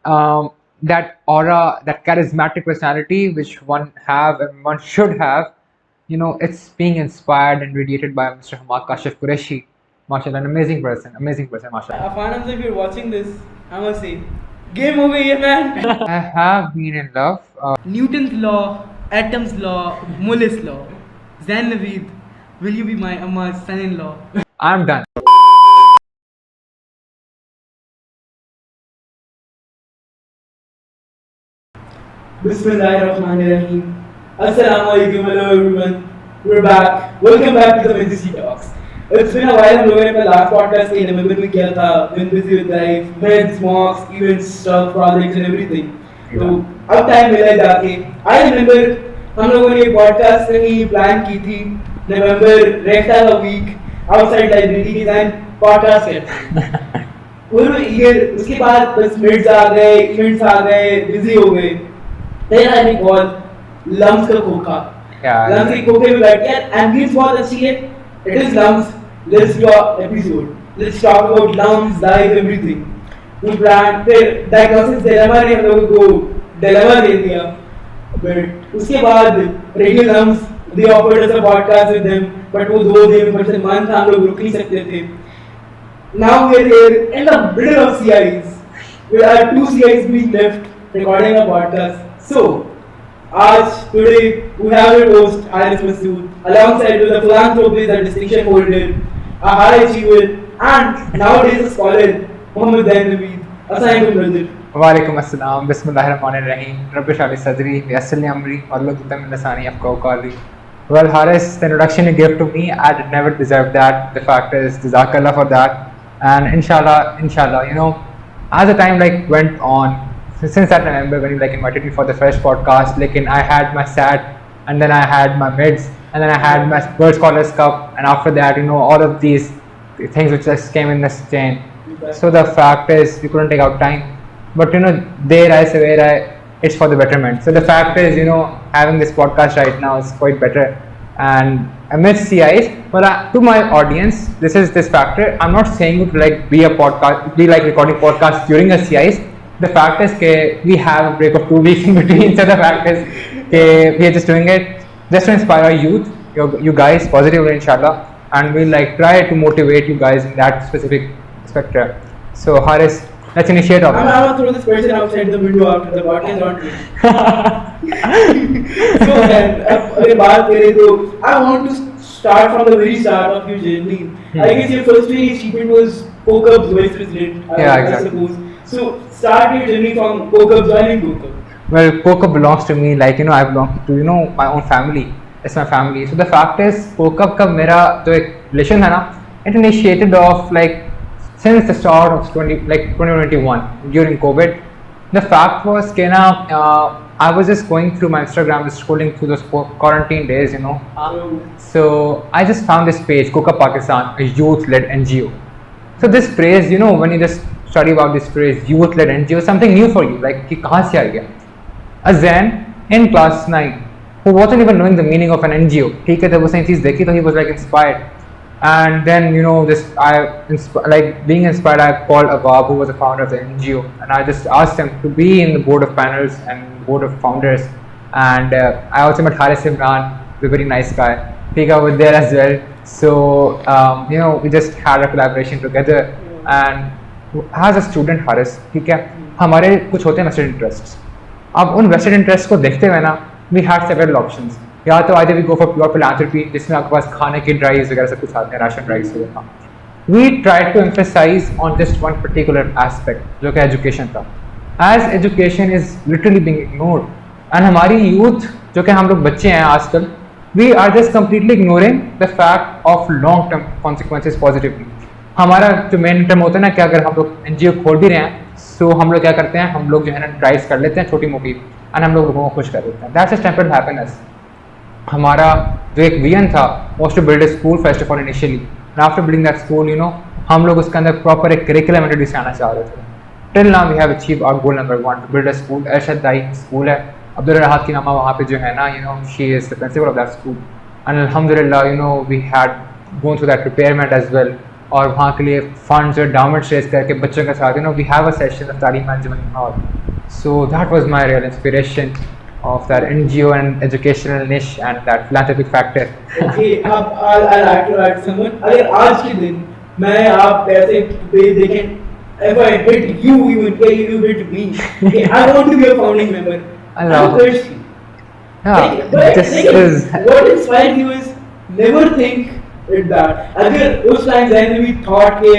that aura, that charismatic personality which one have and one should have, it's being inspired and radiated by Mr. Hamad Kashif Qureshi. MashaAllah, an amazing person, MashaAllah. Afanam, if you're watching this, I must say, game over here, man. I have been in love. Newton's law, Atom's law, Mullis law. Zain Naveed, will you be my Amma's son-in-law? I'm done. Bismillahirrahmanirrahim. Assalamualaikum, hello everyone. We're back. Welcome back to the Majesty Talks. It's been a while. हम लोगों ने अपना last podcast के November में किया था. Been busy with life, meds, mocks, events, stuff, projects and everything. तो अब time मिला है जाके. I remember हम लोगों ने podcast नहीं plan की थी. November rest of a week outside library design podcast करते. पूरे year उसके बाद बस mids आ गए, events आ गए, busy हो गए. Then I recall Lumps का खोखा. Lumps के खोखे में बैठ के ambience बहुत अच्छी है. It is Lumps. Let's do an episode. Let's talk about Lumps, life, everything. We planned. फिर diagnosis dilemma ने हम लोगों को dilemma दे दिया. But उसके बाद Radio Lumps they offered us a podcast with them. But वो 2 दिन पर से month हम लोग रुक नहीं सकते थे. Now we are here in the middle of CIs. We are 2 CIs being left recording a podcast. So, today we have a host, Iris Masood, alongside with a philanthropist and distinction holder, a high achiever, and nowadays a scholar, Muhammad Zain Naveed. Assalamualaikum brother. Walaikum assalam. Bismillahirrahmanirrahim. Rabbi shrah li sadri, yassir li amri, wahlul 'uqdatan min lisani yafqahu qawli. Well, Haris, the introduction you gave to me, I did never deserve that. The fact is, jazakallah for that. And inshallah, as the time went on, since that November when you invited me for the first podcast, I had my SAT, and then I had my mids, and then I had my World Scholars Cup, and after that, all of these things which just came in this chain. So the fact is, we couldn't take out time, but there I say where it's for the betterment. So the fact is, having this podcast right now is quite better. And amidst CIs, well, to my audience, this is this factor. I'm not saying to be recording podcasts during a CIs. The fact is that we have a break of 2 weeks in between. So the fact is that we are just doing it just to inspire youth, you guys, positively inshallah, and we'll try to motivate you guys in that specific spectrum. So Haris, let's initiate off. I'm gonna throw this person outside the window after the podcast on. So then, I want to start from the very start of your journey. I guess your first very achievement was Pokeb's vice president. I suppose. So start your journey from Pokeb, joining Pokeb. Well, Pokeb belongs to me, I belong to my own family. It's my family. So the fact is, Pokeb का मेरा जो एक relation है ना, it initiated off since the start of 2021 during COVID. The fact was that I was just going through my Instagram, just scrolling through those quarantine days, So I just found this page, Coca Pakistan, a youth-led NGO. So this phrase, when you just study about this phrase, youth-led NGO, something new for you, कि कहाँ से आ गया? A Zain in class 9 who wasn't even knowing the meaning of an NGO. ठीक है, जब उसने चीज़ देखी तो he was inspired. And then being inspired, I called Awab, who was the founder of the NGO, and I just asked him to be in the board of panels and board of founders. And I also met Haris Imran, a very nice guy. He was there as well. So we just had a collaboration together. And as a student Haris, ठीक है, हमारे कुछ होते हैं vested interests. अब उन vested interests को देखते हुए ना, we had several options. या तो either we go for pure philanthropy, जिसमें आपके पास खाने की drives वगैरह सब कुछ आते हैं, ration drives वगैरह. We tried to emphasize on just one particular aspect, जो कि education था. As education is literally being ignored, and हमारी youth, जो कि हम लोग बच्चे हैं आजकल, we are just completely ignoring the fact of long-term consequences positively. हमारा जो मेन टर्म होता है ना कि अगर हम लोग NGO खोल भी रहे हैं, सो हम लोग क्या करते हैं, हम लोग जो है ना ड्राइव्स कर लेते हैं छोटी मोटी, एंड हम लोग लोगों को खुश कर देते हैं. That's a temporary happiness. हमारा जो एक विजन था was to build a school first of all initially, and after building that school हम लोग उसके अंदर प्रॉपर एक करिकुलम इंट्रोड्यूस करना चाह रहे थे. Till now we have achieve our goal number 1 to build a school. Arshad दाई स्कूल है, अब्दुल राहत की नामा वहाँ पे जो है ना, she is the principal of that school, and अल्हम्दुलिल्लाह we had gone through that repairment as well. और वहाँ के लिए फंड्स और endowments रेज करके बच्चों के साथ we have a session of तालीम management and all. So that was my real inspiration of that NGO and educational niche and that philanthropic factor. Okay, अब I'll like to add someone. अगर आज के दिन मैं आप ऐसे they can if I hit you even you hit me. Okay, I want to be a founding member. Allah. I'm thirsty. Yeah, But this is what inspired you is never think it that. अगर उस time then we thought कि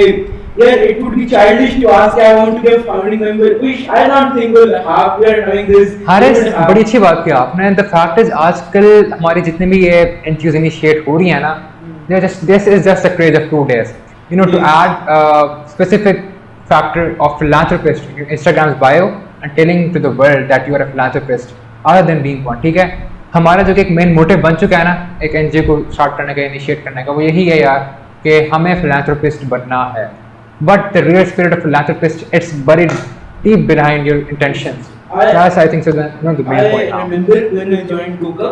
yeah, it would be childish to ask I want to be a founding member, which I don't think will have. We are doing this. Haris बड़ी अच्छी बात की आपने. The fact is आजकल हमारी जितने भी ये NGOs इनिशिएट हो रही है ना, this is just a craze of 2 days. To add a specific factor of philanthropist in Instagram's bio and telling to the world that you are a philanthropist other than being one. ठीक है, हमारा जो कि एक main motive बन चुका है ना एक NGO को स्टार्ट करने का, इनिशिएट करने का, वो यही है यार कि हमें philanthropist बनना है. But the real spirit of philanthropist, it's buried deep behind your intentions. That's I think so the main point now. I remember when I joined Coca,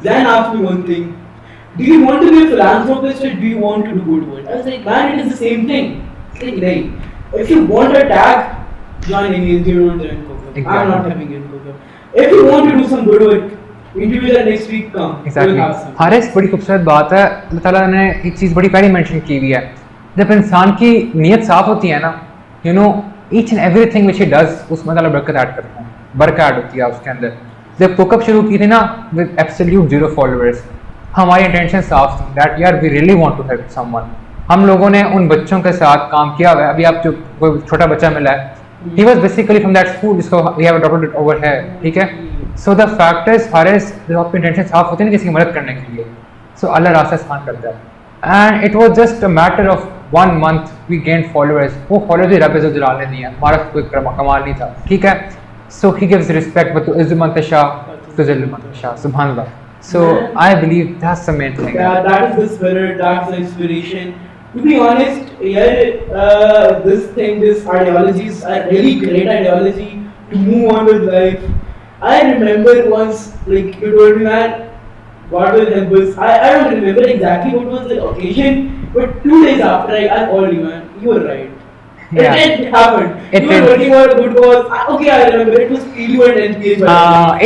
Zain asked me one thing: do you want to be a philanthropist or do you want to do good work? I was like, man, it is the same thing. It's like, nahi. If you want a tag, join any NGO, don't join Coca. Exactly. I'm not having it Coca. If you want to do some good work, interviews are next week come. Exactly. Haris बड़ी खूबसूरत बात है. अल्लाह ताला ने एक चीज़ बड़ी पहले mention की हुई है. जब इंसान की नीयत साफ होती है ना, each and everything which he does उसमें अल्लाह बरकत ऐड करता है, बरकत ऐड होती है उसके अंदर. जब कोकअप शुरू की थी ना विद एब्सोल्यूट 0 फॉलोअर्स, हमारी इंटेंशन साफ थी दैट यार we really want to help someone. हम लोगों ने उन बच्चों के साथ काम किया हुआ है. अभी आप जो कोई छोटा बच्चा मिला है, he was basically from that school जिसको वी हैव अडॉप्टेड ओवर है. ठीक है, so the fact is Haris जब आपकी इंटेंशन साफ होती है ना किसी की मदद करने के लिए, सो अल्लाह रास्ता आसान करता है. And it was just a matter of 1 month we gained followers. वो followers ही रब इज़्ज़त जलाल ने दिए, हमारा कोई कमाल नहीं था. ठीक है, so he gives respect but to इज़्ज़ मन तशा तुज़िल्ल मन तशा. सुभान अल्लाह. So I believe that's the main thing. Yeah, that is the spirit, that's the inspiration. To be honest, this ideologies are really great ideology to move on with life. I remember once, like you told me, man, God will help us. I don't remember exactly what was the occasion, but 2 days after I called you, man. You were right. Yeah. It happened. You were working on a good cause. Okay, I remember it was PLU and NPH.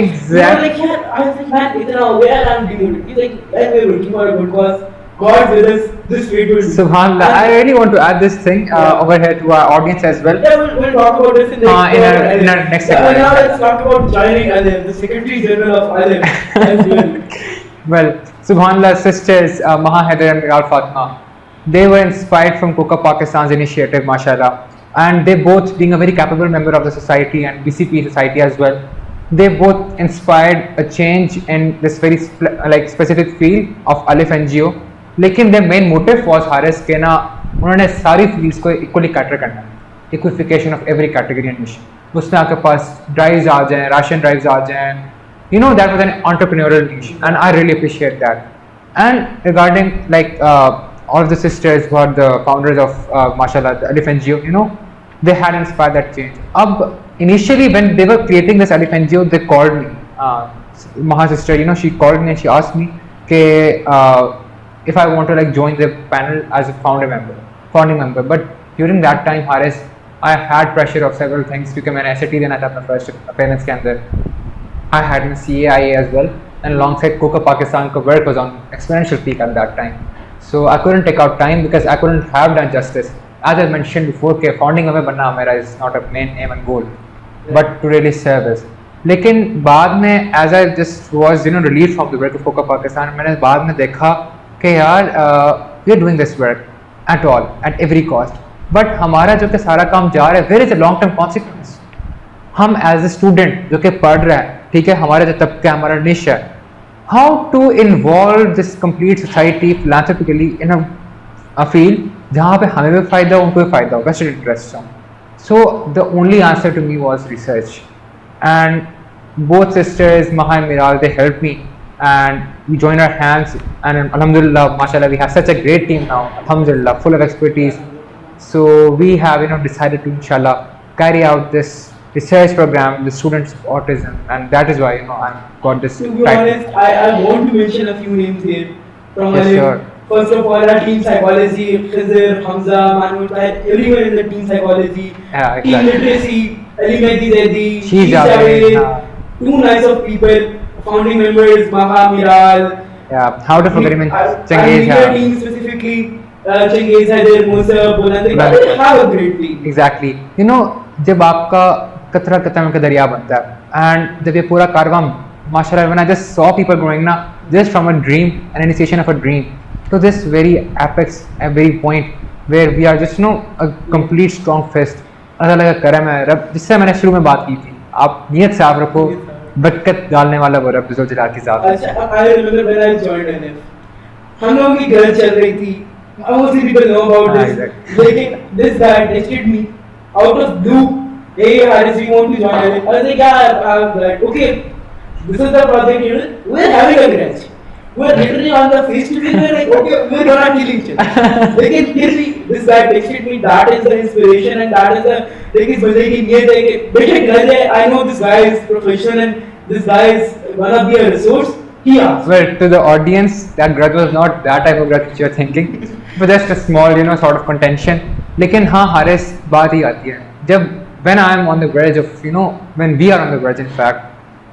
Exactly. You were like, yeah, I was like, man, itna ho gaya, I'm demoted. He's like, yeah, we're working on a good cause. God with us, this fate will do. Subhanallah. I really want to add this thing over here to our audience as well. Yeah, we'll talk about this in our next segment. Now let's talk about joining Alim, the Secretary General of Alim as well. Well, Subhanallah, sisters Maha Haider and Miral Fatima, they were inspired from Coca Pakistan's initiative, mashallah, and they both, being a very capable member of the society and BCP society as well, they both inspired a change in this very specific field of Alif NGO. लेकिन their main motive was Haris के ना उन्होंने सारी fields को equally cater करना है, equification of every category and niche. उसमें आपके पास drives आ जाएं, ration drives आ जाएं, that was an entrepreneurial niche, and I really appreciate that. And regarding all of the sisters who are the founders of mashallah the Alif NGO, they had inspired that change. Initially when they were creating this Alif NGO, they called me, Maha sister, she called me and she asked me if I want to join the panel as a founding member. But during that time, Haris, I had pressure of several things because मैंने SAT देना था अपने first appearance के अंदर. I had my CAIA as well, and alongside Coca Pakistan, work was on exponential peak at that time. So I couldn't take out time because I couldn't have done justice. As I mentioned before, founding member बनना मेरा is not a main aim and goal, but to really serve us. लेकिन बाद में as I just was relieved from the work of Coca Pakistan, मैंने बाद में देखा कि यार we are doing this work at all at every cost, but हमारा जो कि सारा काम जा रहा है, where is the long term consequence? हम as a student जो कि पढ़ रहा है, ठीक है, हमारा जो तबका हमारा निश है, how to involve this complete society philanthropically in a field जहाँ पे हमें भी फ़ायदा हो, उनको भी फ़ायदा हो, vested interest हो. So the only answer to me was research, and both sisters Maha and Miral, they helped me, and we joined our hands, and alhamdulillah, mashallah, we have such a great team now, alhamdulillah, full of expertise. So we have decided to inshallah carry out this research program with students of autism, and that is why I got this. To be honest, I want to mention a few names here from Yes, sure. First of all, our team psychology, Khizr, Hamza, Manu, Tahir, everyone in the team psychology, Yeah, team exactly. literacy, Ali Mehdi Zaidi, She's Javed, Javed, two nice of people, founding members, Maha, Miral, yeah, how to forget him in our Chengiz, media team specifically, Chengiz, Haider, Musa, Bulandri, Bulandri. we have a great team. Exactly you know जब आपका कतरा कतरा में का दरिया बनता है and जब ये पूरा कारवां माशाल्लाह when I just saw people growing ना just from a dream an initiation of a dream to this very apex a very point where we are just no a complete strong fest अल्लाह ताला का करम है रब जिससे मैंने शुरू में बात की थी आप नियत साफ रखो बरकत डालने वाला वो रब जो जलाल की जात है अच्छा, I remember when I joined NF, हम लोगों की गर्ल चल रही थी. Mostly people know about हाँ, this. exactly. लेकिन this guy texted me out of blue. Hey Haris, we want to join NF. I was like, yeah, I'm like, okay, this is the project. You know, we're having a grudge. We're literally on the face to face. We're like, okay, we're gonna kill each other. लेकिन फिर भी this guy texted me. That is the inspiration and that is the like इस बंदे की नीयत है कि बेशक grudge है. I know this guy is professional and this guy is gonna be a resource. He asked. Well, to the audience, that grudge was not that type of grudge which you're thinking, but just a small, you know, sort of contention. लेकिन हाँ हारिस बात ही आती है जब when I am on the verge of, you know, when we are on the verge in fact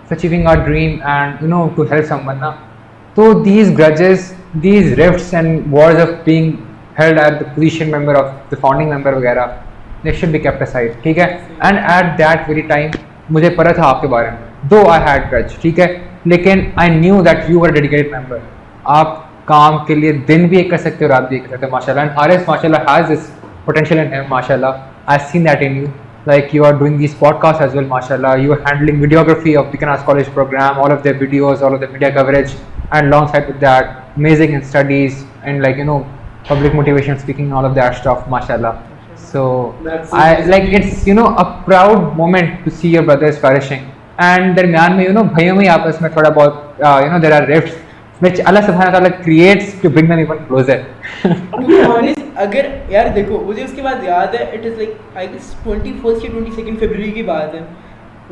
of achieving our dream and you know to help someone ना, तो these grudges, these rifts and wars of being held at the position member of the founding member वगैरह, they should be kept aside, ठीक है? And at that very time मुझे पता था आपके बारे में, though I had grudge, ठीक है? लेकिन I knew that you are dedicated member. आप काम के लिए दिन भी एक कर सकते हो, रात भी एक कर सकते हो माशाल्लाह. एंड हारिस माशाल्लाह has this potential in him माशाल्लाह. I have seen that in you. Like you are doing these podcasts as well, mashallah. You are handling videography of Bikanas College program, all of their videos, all of the media coverage, and alongside with that, amazing in studies and like you know, public motivation speaking, all of that stuff, mashallah. So That's I amazing. like it's you know a proud moment to see your brothers flourishing. And दरमियान में you know भाइयों में आपस में थोड़ा बहुत you know there are rifts which Allah subhanahu wa ta'ala creates to bring them even closer. To be honest, अगर यार देखो मुझे उसके बाद याद है, it is like I guess 21st या 22nd फरवरी की बात है.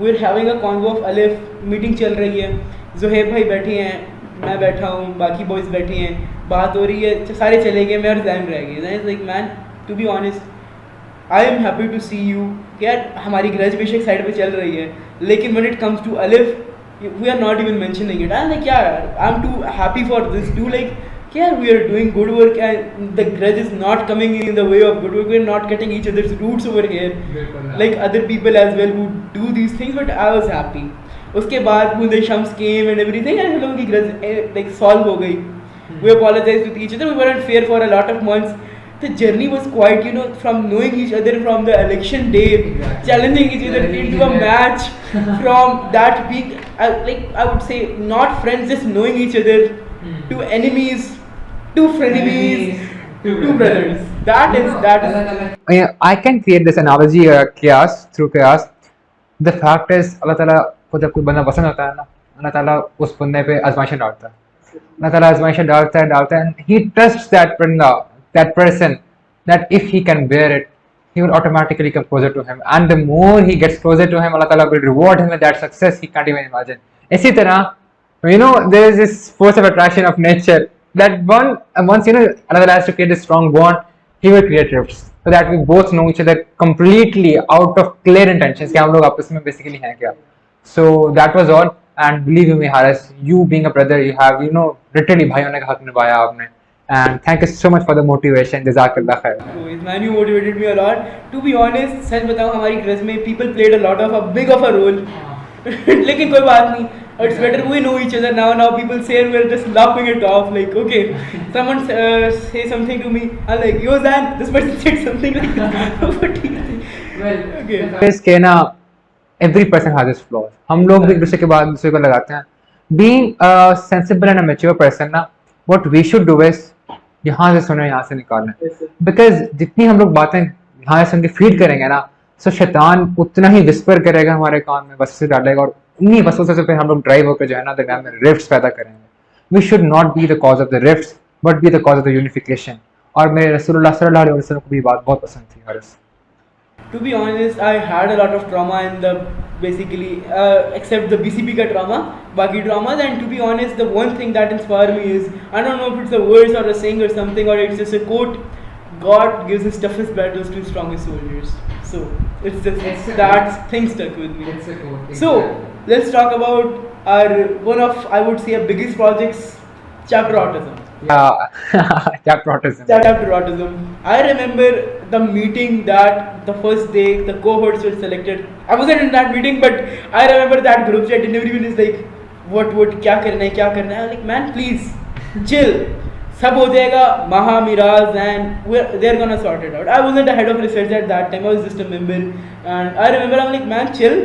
We are having a convo of Alif, meeting चल रही है, जोहेब भाई बैठे हैं, मैं बैठा हूँ, बाकी बॉयज बैठे हैं, बात हो रही है, सारे चले गए, मैं और जैन रह गए. Zain is like, man, to be honest, I am happy to see you. यार हमारी ग्रज बेशक साइड पे चल रही है, लेकिन when it comes to Alif, we are not even mentioning it. I'm like, yeah, I'm too happy for this too. Like, yeah, we are doing good work and the grudge is not coming in the way of good work. We're not getting each other's roots over here, like other people as well who do these things. But I was happy. उसके बाद बूंदे Shams came and everything, and हम लोगों की grudge like solve हो गई. We apologized with each other. We weren't fair for a lot of months. The journey was quite, you know, from knowing each other from the election day, challenging each other into a match, from that being, like I would say, not friends, just knowing each other, to enemies, to frenemies, to brothers. That is. I can create this analogy chaos through chaos. The fact is Allah ताला को जब कोई बंदा पसंद होता है ना, Allah ताला उस बंदे पे आजमाइशें डालता है. Allah ताला आजमाइशें डालता है and he trusts that banda, that person, that if he can bear it, he will automatically come closer to him. And the more he gets closer to him, Allah Ta'ala will reward him with that success he can't even imagine. इसी तरह, you know, there is this force of attraction of nature that once you know Allah Ta'ala has to create this strong bond, he will create rifts so that we both know each other completely out of clear intentions कि हम लोग आपस में basically हैं क्या. So that was all. And believe me, Haris, you being a brother, you have you know literally भाई होने का हक निभाया आपने. And thank you so much for the motivation. Jazakallah khair. Man, you motivated me a lot. To be honest, सच बताऊं हमारी grudge में people played a lot of a big of a role. लेकिन कोई बात नहीं. It's better we know each other now. Now people say and we're just laughing it off. Like, okay, someone say something to me. I'm like, yo Zain, this person said something like that. What do you think? Well, okay. इसके ना every person has his flaws. हम लोग भी एक दूसरे के बाद दूसरे को लगाते हैं. Being a sensible and a mature person ना, what we should do is यहाँ से सुने यहाँ से निकालना. Because जितनी हम लोग बातें यहाँ से सुन के फीड करेंगे ना, सो शैतान उतना ही विस्पर करेगा हमारे कान में, वसवसे डालेगा और उन्हीं वसवसों से फिर हम लोग ड्राइव होकर जो है ना दरमियान में रिफ्ट्स पैदा करेंगे. We should not be the cause of the rifts, but be the cause of the unification. और मेरे रसूलुल्लाह सल्लल्लाहु अलैहि वसल्लम को भी बात बहुत पसंद थी. हरस To be honest, I had a lot of trauma in the basically except the BCP ka trauma, baki traumas. And to be honest, the one thing that inspired me is, I don't know if it's a verse or a saying or something, or it's just a quote: God gives his toughest battles to his strongest soldiers. So that thing stuck with me. It's a quote, So exactly. let's talk about our one of, I would say, our biggest projects, chapter autism. That autism. Chapter autism. I remember the meeting that the first day the cohorts were selected. I wasn't in that meeting, but I remember that group chat and everyone is like, what, क्या करना है, क्या करना है? I'm like, man, please, chill. सब हो जाएगा. Maha, Miraz, and they're gonna sort it out. I wasn't the head of research at that time. I was just a member, and I remember I'm like, man, chill.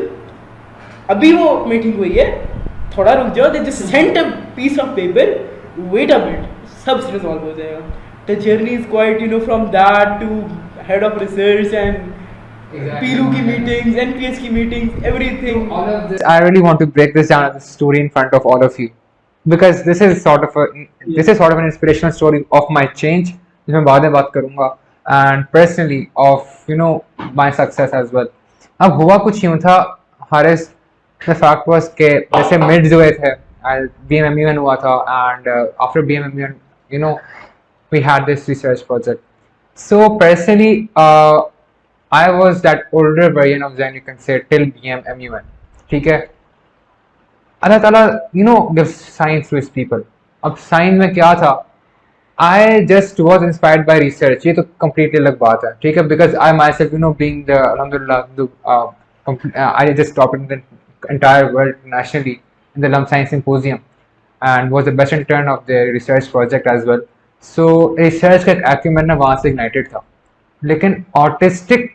अभी वो meeting हुई है, थोड़ा रुक जाओ. They just sent a piece of paper. Wait a bit. सब resolve हो जाएगा. The journey is quite, from that to head of research and PLU ki meetings, NPS ki meetings, everything. All of this, I really want to break this down as a story in front of all of you, because this is sort of an inspirational story of my change, जिसमें बाद में बात करूँगा, and personally of my success as well. अब हुआ कुछ यूँ था, Haris, the fact was कि जैसे mids हुए थे, BMMUN हुआ था, and after BMMUN, we had this research project. So personally, I was that older version of Zen, you can say, till BMMUN. ठीक है? Allah Ta'ala, gives science to his people. अब science में क्या था? I just was inspired by research. ये तो completely अलग बात है, ठीक है? Because I myself, being the Alhamdulillah, I just topped in the entire world nationally in the Lump Science Symposium, and was the best intern of the research project as well. So research का acumen ना वहाँ से ignited था. लेकिन autistic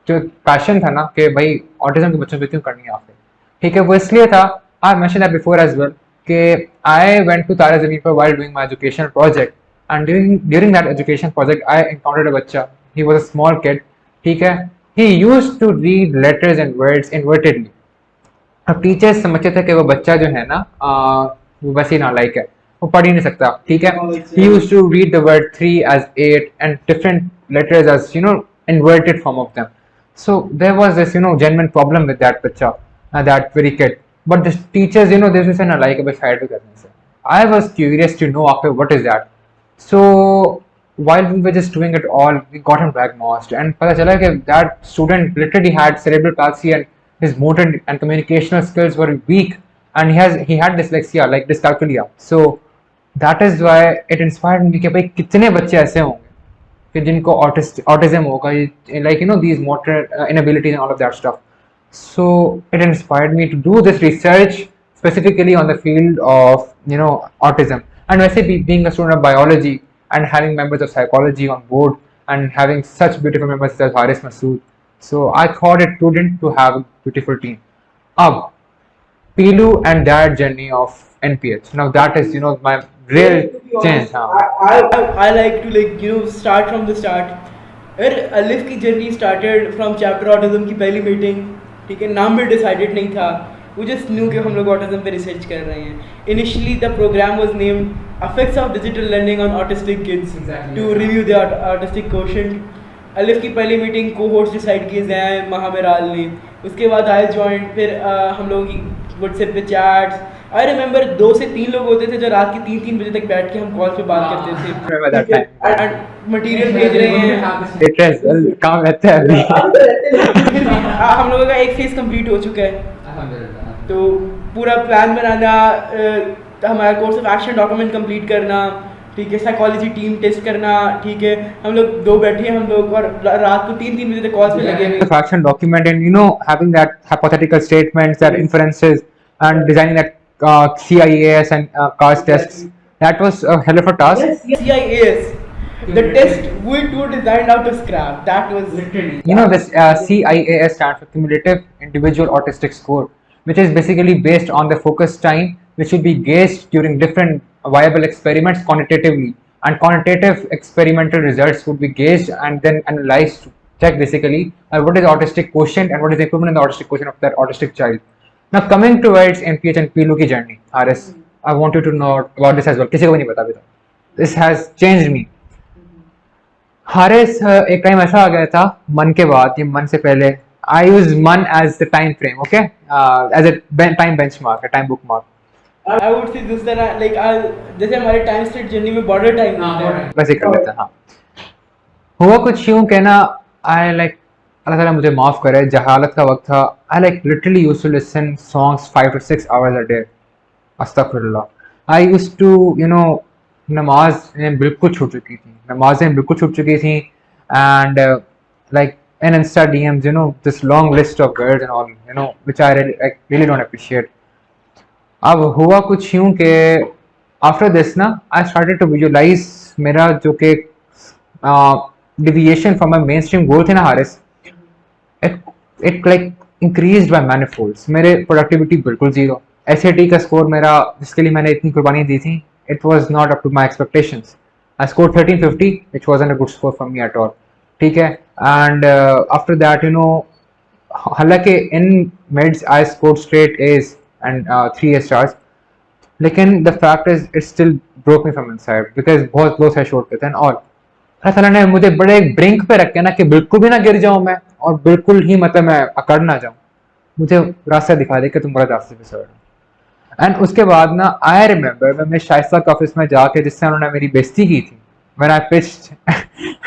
जो passion था ना कि भाई ऑटिज्म के बच्चों पे क्यों करनी है आपने, ठीक है, वो इसलिए था, I mention that before as well, कि I went to Taare Zameen Par while doing my educational project, and during that education project I encountered a बच्चा. He was a small kid, ठीक है. He used to read letters and words invertedly. अब teachers समझते थे कि वो बच्चा जो है ना वो वैसे ही नालायक है, वो पढ़ ही नहीं सकता, ठीक है. He used to read the word 3 as 8 and different letters as inverted form of them. So there was this genuine problem with that bacha, that very kid. But the teachers, this is an alike by side to karne se. I was curious to know after what is that. So while we were just doing it all, we got him diagnosed, and pata chala कि that student literally had cerebral palsy and his motor and communicational skills were weak, and he had dyslexia, like dyscalculia. So that is why it inspired me कि भाई कितने बच्चे ऐसे होंगे कि जिनको autism होगा, like these motor inabilities and all of that stuff. So it inspired me to do this research specifically on the field of autism. And वैसे being a student of biology and having members of psychology on board and having such beautiful members such as Haris Masood, so I thought it prudent to have a beautiful team. Ab Pilu and that journey of NPH. Now that is my real change. I like to start from the start. Alif की journey started from chapter autism की पहली meeting, ठीक है. नाम भी decided नहीं था, we just knew कि हम लोग autism पे research कर रहे हैं. Initially the program was named Effects of Digital Learning on Autistic Kids, to review the autistic quotient. अलिफ की पहली मीटिंग कोहोर्ट्स डिसाइड किए गए महामेराल ने, उसके बाद आई जॉइंट, फिर हम लोगों की व्हाट्सएप पे चैट्स. आई रिमेंबर 2 से 3 लोग होते थे जो रात की 3-3 बजे तक बैठ के हम कॉल पे बात करते थे. एंड मटेरियल भेज रहे हैं, काम रहता है अभी. फिर भी हम लोगों का एक फेज कंप्लीट हो चुका है. तो पूरा प्लान बनाना, हमारा course of action document complete करना, ठीक है, साइकोलॉजी टीम टेस्ट करना, ठीक है. हम लोग 2 बैठे हम लोग और रात को 3-3 बजे तक कॉल्स पे लगे हुए. Action document and having that hypothetical statements, that inferences, and designing that CIAS and CAS tests, that was a hell of a task. Yes, CIAS, the test we too designed out of scrap. That was literally this CIAS stands for Cumulative Individual Autistic Score, which is basically based on the focus time, which should be gauged during different viable experiments quantitatively, and quantitative experimental results would be gauged and then analyzed to check basically what is the autistic quotient and what is the improvement in the autistic quotient of that autistic child. Now coming towards NPH and PLU की journey, RS, I want you to know about this as well. किसी को भी नहीं पता अभी तक. This has changed me. Haris, एक time ऐसा आ गया था मन के बाद, ये मन से पहले, आई यूज मन as the time frame, okay, as a time benchmark, time bookmark. I would say this that जैसे हमारे टाइम स्ट्रेट जर्नी में बॉर्डर टाइम होता है वैसे ही कर लेते हैं, हाँ। हुआ कुछ यूं कहना, आई लाइक, अल्लाह ताला मुझे माफ़ करे, जहालत का वक्त था। I like literally used to listen songs 5 to 6 hours a day, अस्तगफिरुल्लाह। I used to, you know, नमाज़ें बिल्कुल छूट चुकी थी, नमाज़ें बिल्कुल छूट चुकी थी, and like in Insta DMs, you know, this long list of girls and all, you know, which I really don't appreciate. अब हुआ कुछ यूं कि आफ्टर दिस ना, आई स्टार्टेड टू विजुअलाइज मेरा जो कि deviation from my main stream goal थे ना Haris, it like increase by manifolds. मेरे प्रोडक्टिविटी बिल्कुल जीरो, एसएटी का स्कोर मेरा, जिसके लिए मैंने इतनी कुर्बानी दी थी, it was not up to my expectations. I score 1350, which wasn't a good score for me at all, ठीक है। And after that, you know, हालांकि in mids I score straight A's and 3 stars, लेकिन the fact is it still broke me from inside, because बहुत low threshold पे थे। और अल्लाह ताला ने मुझे बड़े ब्रिंक पे रखे ना, कि बिल्कुल भी ना गिर जाऊं मैं, और बिल्कुल ही मतलब मैं अकड़ ना जाऊं, मुझे रास्ता दिखा दे कि तुम गलत रास्ते पे चल रहे हो। एंड उसके बाद ना, आई रिमेंबर मैं शाइस्ता के ऑफिस में जाके, जिससे उन्होंने मेरी बेइज्जती की थी, when I pitched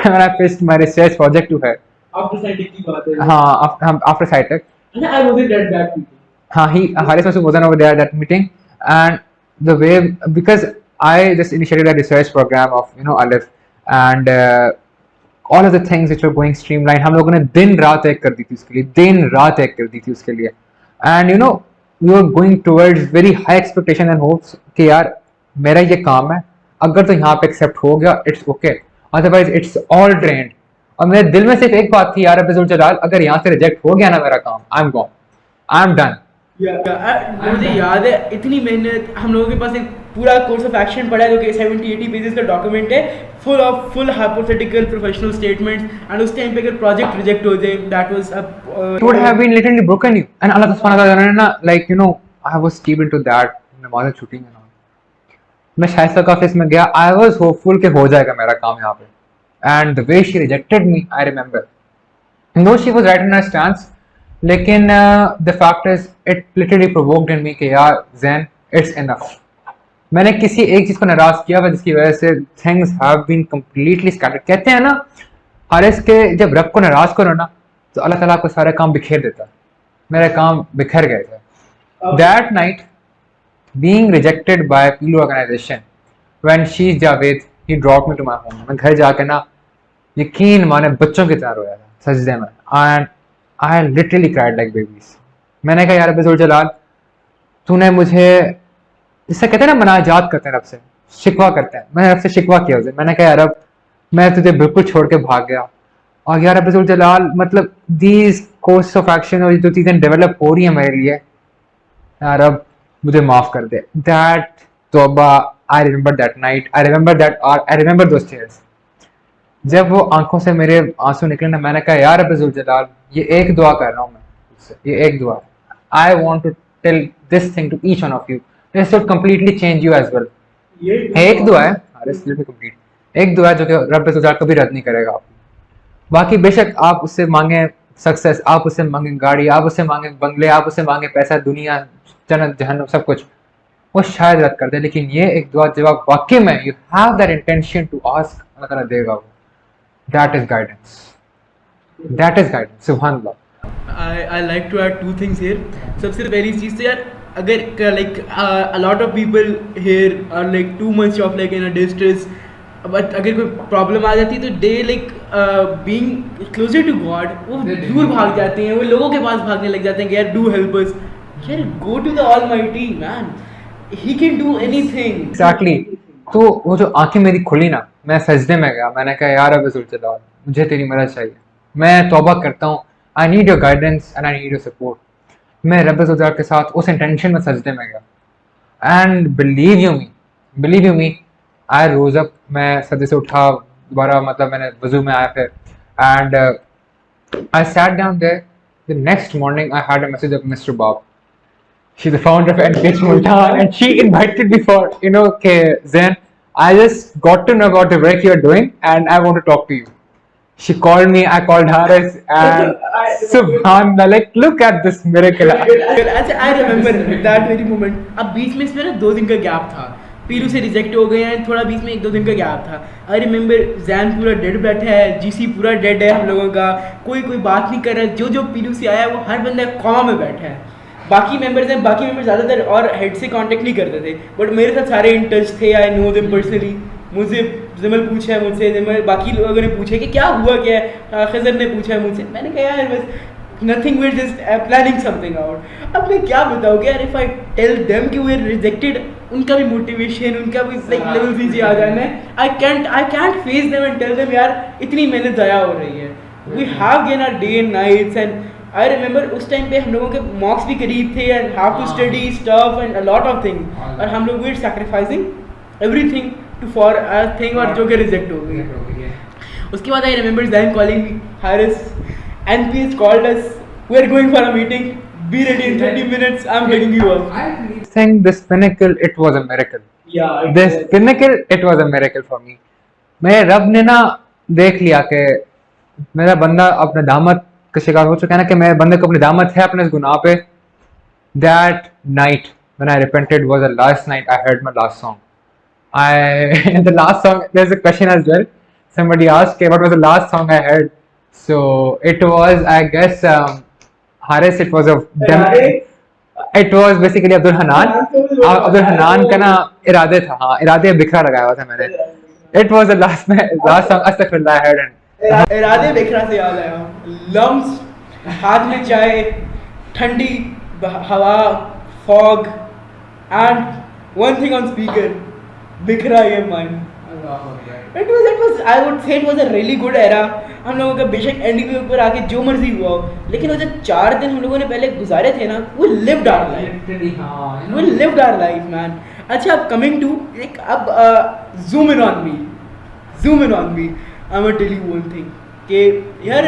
when I pitched my research project to her. After sciatic की बात है हाँ, after SciTech. I wasn't that bad people. Haris also wasn't over there at that meeting, and the way, because I just initiated a research program of, you know, Aleph, and all of the things which were going streamlined, हम लोगों ने दिन रात एक कर दी थी उसके लिए, दिन रात एक कर दी थी उसके लिए, and you know, we were going towards very high expectation and hopes कि यार मेरा ये काम है, अगर तो यहाँ पे एक्सेप्ट हो गया it's okay, otherwise it's all drained. और मेरे दिल में सिर्फ एक बात थी, यार अब्दुल जलाल, अगर यहाँ से रिजेक्ट हो गया ना मेरा काम, I am gone, I am done. मुझे याद है इतनी मेहनत, हम लोगों के पास एक पूरा कोर्स ऑफ एक्शन पड़ा है जो कि 70-80 पेजेस का डॉक्यूमेंट है, full hypothetical professional statements, and उस टाइम पे अगर प्रोजेक्ट रिजेक्ट हो जाए, that was it would have been literally broken you, and अल्लाह सुब्हानहू व तआला ने ना, like, you know, I was steep into that नमाज शूटिंग एंड ऑल। मैं शाइस्ता का ऑफिस में गया, आई वाज होपफुल कि हो जाएगा मेरा काम यहाँ पे, and the way she rejected me, I remember, no she was right in her stance, लेकिन the fact is it literally provoked in me कि यार ज़ैन, इट्स इनफ। मैंने किसी एक चीज़ को नाराज किया हुआ, जिसकी वजह से things have been completely scattered. कहते हैं ना हारिस के, जब रब को नाराज करो ना, तो अल्लाह ताला आपको सारे काम बिखेर देता है। मेरे काम बिखर गए थे that night, being rejected by पीलू organization, when she Javed he drop me to my home. मैं घर जाके ना, यकीन माने, बच्चों की तरह रोया था सजदे में, and I literally cried like babies. मैंने कहा यार अब्दुल जलाल, तूने मुझे, इससे कहते हैं ना मनाजात करते हैं रब से, शिकवा करते हैं, मैंने रब से शिकवा किया उसे। मैंने कहा यार रब, मैं तुझे बिल्कुल छोड़ के भाग गया, और यार अब्दुल जलाल, मतलब दीज कोर्स ऑफ एक्शन और जो चीज़ें डेवलप हो रही हैं मेरे लिए, यार रब मुझे माफ़ कर दे। दैट तौबा, I remember that night, I remember that, I remember those tears. जब वो आंखों से मेरे आंसू निकले ना, मैंने कहा यार अब्दुल जलाल, ये एक दुआ कर रहा हूँ मैं उससे, ये एक दुआ, I want to tell this thing to each one of you, this will completely change you as well. एक दुआ है, कंप्लीट एक दुआ है जो कि रब अब्दुल जलाल कभी रद्द नहीं करेगा आपको। बाकी बेशक आप उससे मांगे सक्सेस, आप उससे मांगे गाड़ी, आप उससे मांगे बंगले, आप उससे मांगे पैसा, दुनिया, जन्नत, जहन्नम, सब कुछ, वो शायद रद्द कर दे, लेकिन ये एक दुआ जब आप वाकई में you have that intention to ask, अल्लाह ताला देगा वो। That is guidance. That is guidance. Subhanallah. I like to add two things here. सबसे पहली चीज़ तो यार, अगर like a lot of people here are like too much of like in a distress, but अगर कोई प्रॉब्लम आ जाती है तो they like being closer to God, वो दूर भाग जाते हैं, वो लोगों के पास भागने लग जाते हैं कि यार do help us, यार go to the Almighty man, He can do anything. Exactly. तो वो जो आंखें मेरी खुली ना, मैं सजदे में गया, मैंने कहा यार अब्दुल जलाल, मुझे तेरी मदद चाहिए, मैं तौबा करता हूँ, I need your guidance and I need your support. मैं रब अब्दुल जलाल के साथ उस इंटेंशन में सजदे में गया, and believe you me, I rose up, मैं सजदे से उठा दोबारा, मतलब मैंने वजू में आया फिर, and I sat down there. The next morning I had a message of mister Bob, she's the founder of Engage Multan, and she invited me for, you know, okay, Zain, I just got to know about the work you're doing and I want to talk to you. She called me, I called Haris, and Subhanallah, like, look at this miracle. अच्छा I remember that very moment. अब बीच में इसमें ना 2 दिन का gap था. पीरू से reject हो गए हैं, थोड़ा बीच में 1-2 दिन का गैप था. आई रिमेम्बर जैन पूरा डेड बैठा है, जीसी पूरा डेड है हम लोगों का, कोई बात नहीं कर रहा है. जो पीरू से आया है वो हर बंदा कॉमा में बैठा है. बाकी मेंबर्स हैं, बाकी मेंबर्स ज़्यादातर और हेड से कांटेक्ट नहीं करते थे, बट मेरे साथ सारे इन टच थे. I know them personally. मुझे जिमल पूछा है मुझसे, जिमल बाकी लोगों ने पूछा कि क्या हुआ क्या है, खजर ने पूछा है मुझसे. मैंने कहा यार बस nothing, we just planning something out. अब मैं क्या बताऊँ कि यार इफ आई टेल देम कि वी आर रिजेक्टेड, उनका भी मोटिवेशन, उनका भी लाइक लेवल नीचे आ जाना है. I can't face them and tell them यार इतनी मेहनत ज़ाया हो रही है. We have gain our day and nights. And I remember उस टाइम पे हम लोगों के मॉक्स भी करीब थे and have to study stuff and a lot of things, और हम लोग we sacrificing everything to for a thing, और जो कि रिजेक्ट हो गई. उसके बाद I remember then calling me, Haris, NPS called us, we are going for a meeting, be ready in 30 minutes, I'm taking you up. I think this pinnacle, it was a miracle. Yeah. This pinnacle, it was a miracle for me. मेरे रब ने ना देख लिया कि मेरा बंदा अपने दामत का शिकार हो चुका है ना, कि मेरे बंदे को अपनी दामत है अपने इस गुनाह पे. That night when I repented was the last night I heard my last song. In the last song, there's a question as well. Somebody asked, what was the last song I heard? So it was, I guess, Haris. It was it was basically Abdul Hanan. Abdul Hanan का ना इरादे था. हाँ, इरादे बिखरा लगाया हुआ था मैंने. It was the last song Astaghfirullah I heard. And इरादे बिखरा से याद आया. लम्स, हाथ में चाय, ठंडी हवा, fog, and one thing on speaker, बिखरा ये मन. It was I would say it was a really good era. हम लोगों का बेशक एंडिंग के ऊपर आके जो मर्जी हुआ हो, लेकिन वो जो 4 दिन हम लोगों ने पहले गुजारे थे ना, वो lived our life. We lived our life, man. अच्छा, अब coming to एक अब zoom in on me. I'm gonna tell you one thing कि यार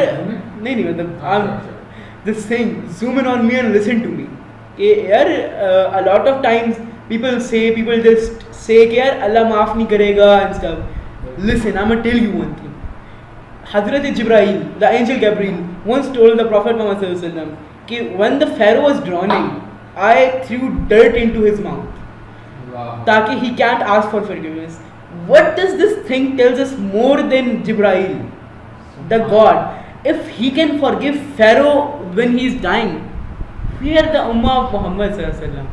नहीं मतलब I'm this thing, zoom in on me and listen to me. कि यार a lot of times people just say कि यार अल्लाह माफ़ नहीं करेगा and stuff. Listen, I'm gonna tell you one thing. Hazrat Jibreel, the angel Gabriel, once told the Prophet Muhammad sallallahu alaihi wasallam कि when the Pharaoh was drowning, I threw dirt into his mouth, ताकि he can't ask for forgiveness. What does this thing tells us more than Jibreel, the God? If he can forgive Pharaoh when he is dying, we are the Ummah of Muhammad sallallahu alaihi wasallam.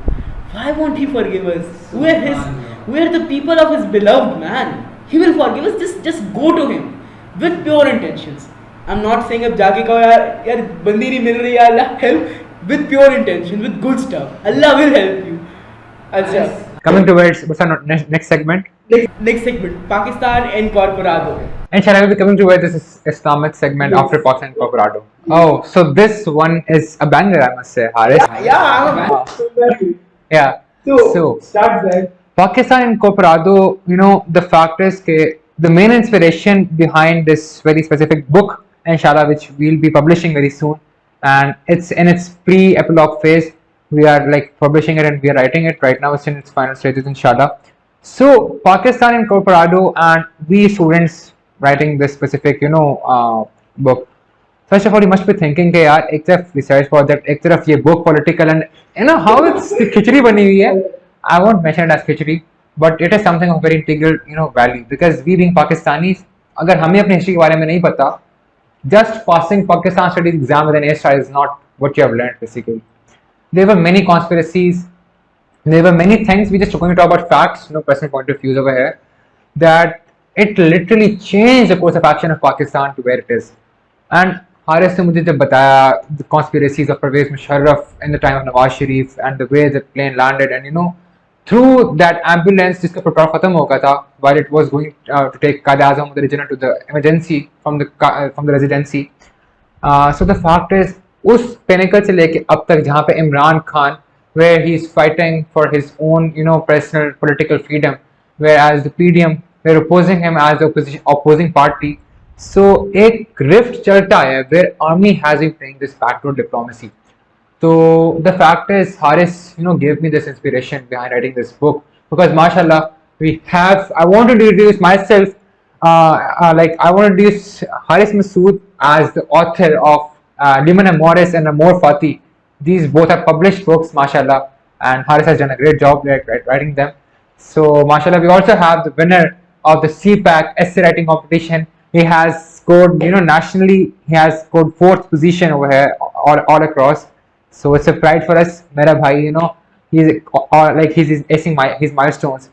Why won't he forgive us? We are the people of his beloved man. He will forgive us. Just go to him with pure intentions. I'm not saying अब जाके कहो यार बंदी नहीं मिल रही है, Allah help, with pure intention, with good stuff. Allah will help you. अच्छा. Coming to what's our next segment? Next segment, Pakistan Incorporado. Inshallah, we'll be coming to this Islamic segment after Pakistan Incorporado. Oh, so this one is a banger, I must say, Haris. Yeah, I'm a banger. Yeah. So start there. Pakistan Incorporado, the fact is that the main inspiration behind this very specific book, inshallah, which we'll be publishing very soon, and it's in its pre-epilogue phase. We are like publishing it and we are writing it right now. It's in its final stages, inshallah. So Pakistan Incorporado and we students writing this specific, book. First of all, you must be thinking that यार एक तरफ research project, एक तरफ ये book political, and how it's खिचड़ी बनी हुई है. I won't mention it as khichdi, but it is something of very integral, value. Because we being Pakistanis, अगर हमें अपनी history के बारे में नहीं पता, just passing Pakistan studies exam with an A star is not what you have learned basically. There were many conspiracies, there were many things. We just going to talk about facts, personal point of views over here, that it literally changed the course of action of Pakistan to where it is. And Haris ने मुझे जब बताया the conspiracies of Pervez Musharraf in the time of Nawaz Sharif and the way the plane landed, and through that ambulance जिसका petrol खत्म हो गया था while it was going to take Qaid-e-Azam the regional to the emergency from the residency. So the fact is उस pinnacle से लेके अब तक जहाँ पे Imran Khan, where he is fighting for his own personal political freedom, whereas the PDM were opposing him as the opposing party. So एक rift चलता है where army has been playing this backdoor diplomacy. So the fact is, Haris, gave me this inspiration behind writing this book, because mashallah, I want to introduce myself. like I want to introduce Haris Masood as the author of Liman and Morris and Amor Fati. These both are published books, mashallah, and Haris has done a great job writing them. So, mashallah, we also have the winner of the CPAC essay writing competition. He has scored, nationally, he has scored fourth position over here, all across. So it's a pride for us, Mera bhai, he's like he's acing his milestones.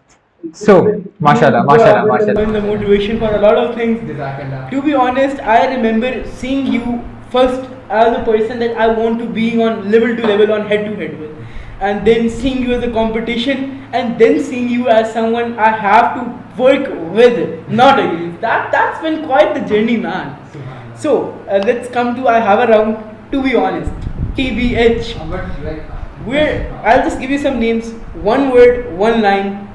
So, mashallah, mashallah, mashallah. The motivation for a lot of things. To be honest, I remember seeing you first as a person that I want to be on level to level, on head to head with, and then seeing you as a competition, and then seeing you as someone I have to work with, not against. That's been quite the journey, man. So let's come to I have a round. To be honest, TBH. I'll just give you some names. One word, one line.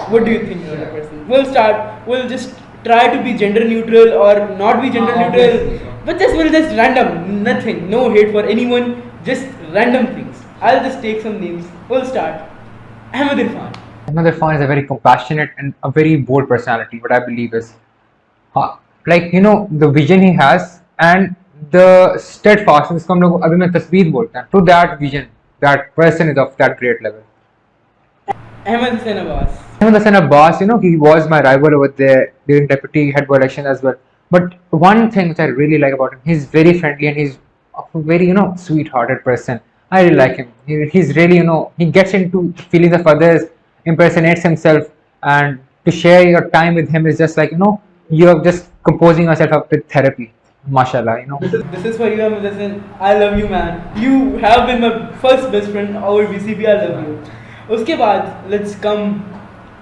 What do you think of the person? We'll start. We'll just try to be gender neutral or not be gender neutral, but we'll just random, nothing, no hate for anyone, just random things. I'll just take some names. We'll start. Ahmed Irfan. Ahmed Irfan is a very compassionate and a very bold personality. What I believe is, the vision he has and the steadfastness. को हम लोग अभी मैं तस्वीर बोलते हैं. To that vision, that person is of that great level. Ahmed Zain Naveed. Ahmed Zain Naveed, he was my rival over there during deputy head boy election as well. But one thing which I really like about him, he's very friendly and he's a very, sweet-hearted person. I really like him. He's really, he gets into the feelings of others, impersonates himself, and to share your time with him is just like, you're just composing yourself up with therapy. Mashallah, This is for you, Ahmed Zain. I love you, man. You have been my first best friend over BCP. I love you. उसके बाद let's come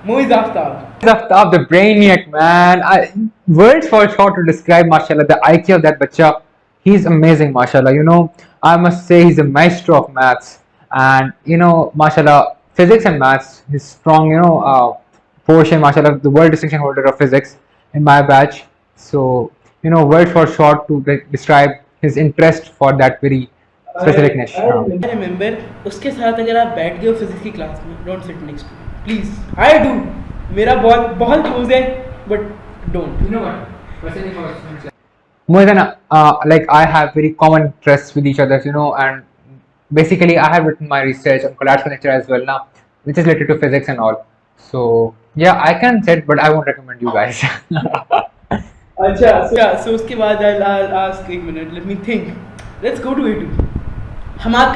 Moiz Aftab. Aftab, the brainiac, man. Words fall short to describe, mashallah, the IQ of that bacha. He's amazing, mashallah. I must say he's a maestro of maths. And, mashallah, physics and maths, his strong, portion, mashallah, the world distinction holder of physics in my batch. So, words fall short to describe his interest for that very specific niche. I remember, उसके साथ अगर आप बैठ गए हो physics की class में, don't sit next to me, please. I do. मेरा बहुत close है, but don't. You know what? More than like I have very common interests with each other, and basically I have written my research on collapse connector as well now, which is related to physics and all. So yeah, I can say it, but I won't recommend you guys. अच्छा, so उसके बाद I'll ask एक minute. Let me think. Let's go to A2. Hamad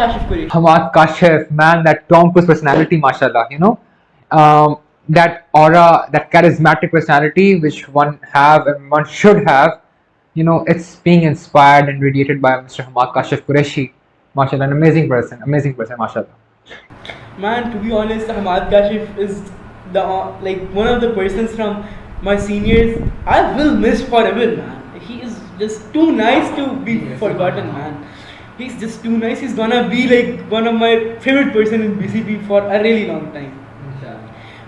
Kashif, man, that Tom Cruise personality, mashallah, that aura, that charismatic personality which one have and one should have, it's being inspired and radiated by Mr. Hamad Kashif Qureshi, mashallah, an amazing person, mashallah. Man, to be honest, Hamad Kashif is one of the persons from my seniors I will miss forever, man. He is just too nice to be forgotten, man. He's just too nice. He's gonna be like one of my favorite person in BCP for a really long time.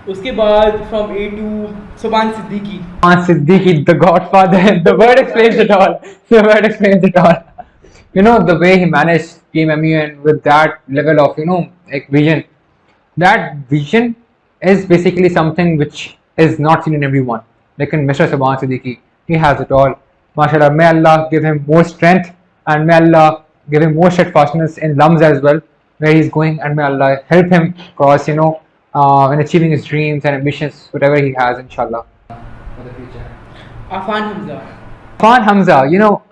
उसके बाद from A to Subhan Siddiqui. Subhan Siddiqui, the Godfather. The word explains it all. The word explains it all. The way he managed Team MUN with that level of vision. That vision is basically something which is not seen in everyone. Like in Mr. Subhan Siddiqui, he has it all. MashaAllah, may Allah give him more strength and may Allah give him more steadfastness in Lums as well, where he's going, and may Allah help him cross, in achieving his dreams and ambitions, whatever he has, inshallah, for the future. Afan Hamza,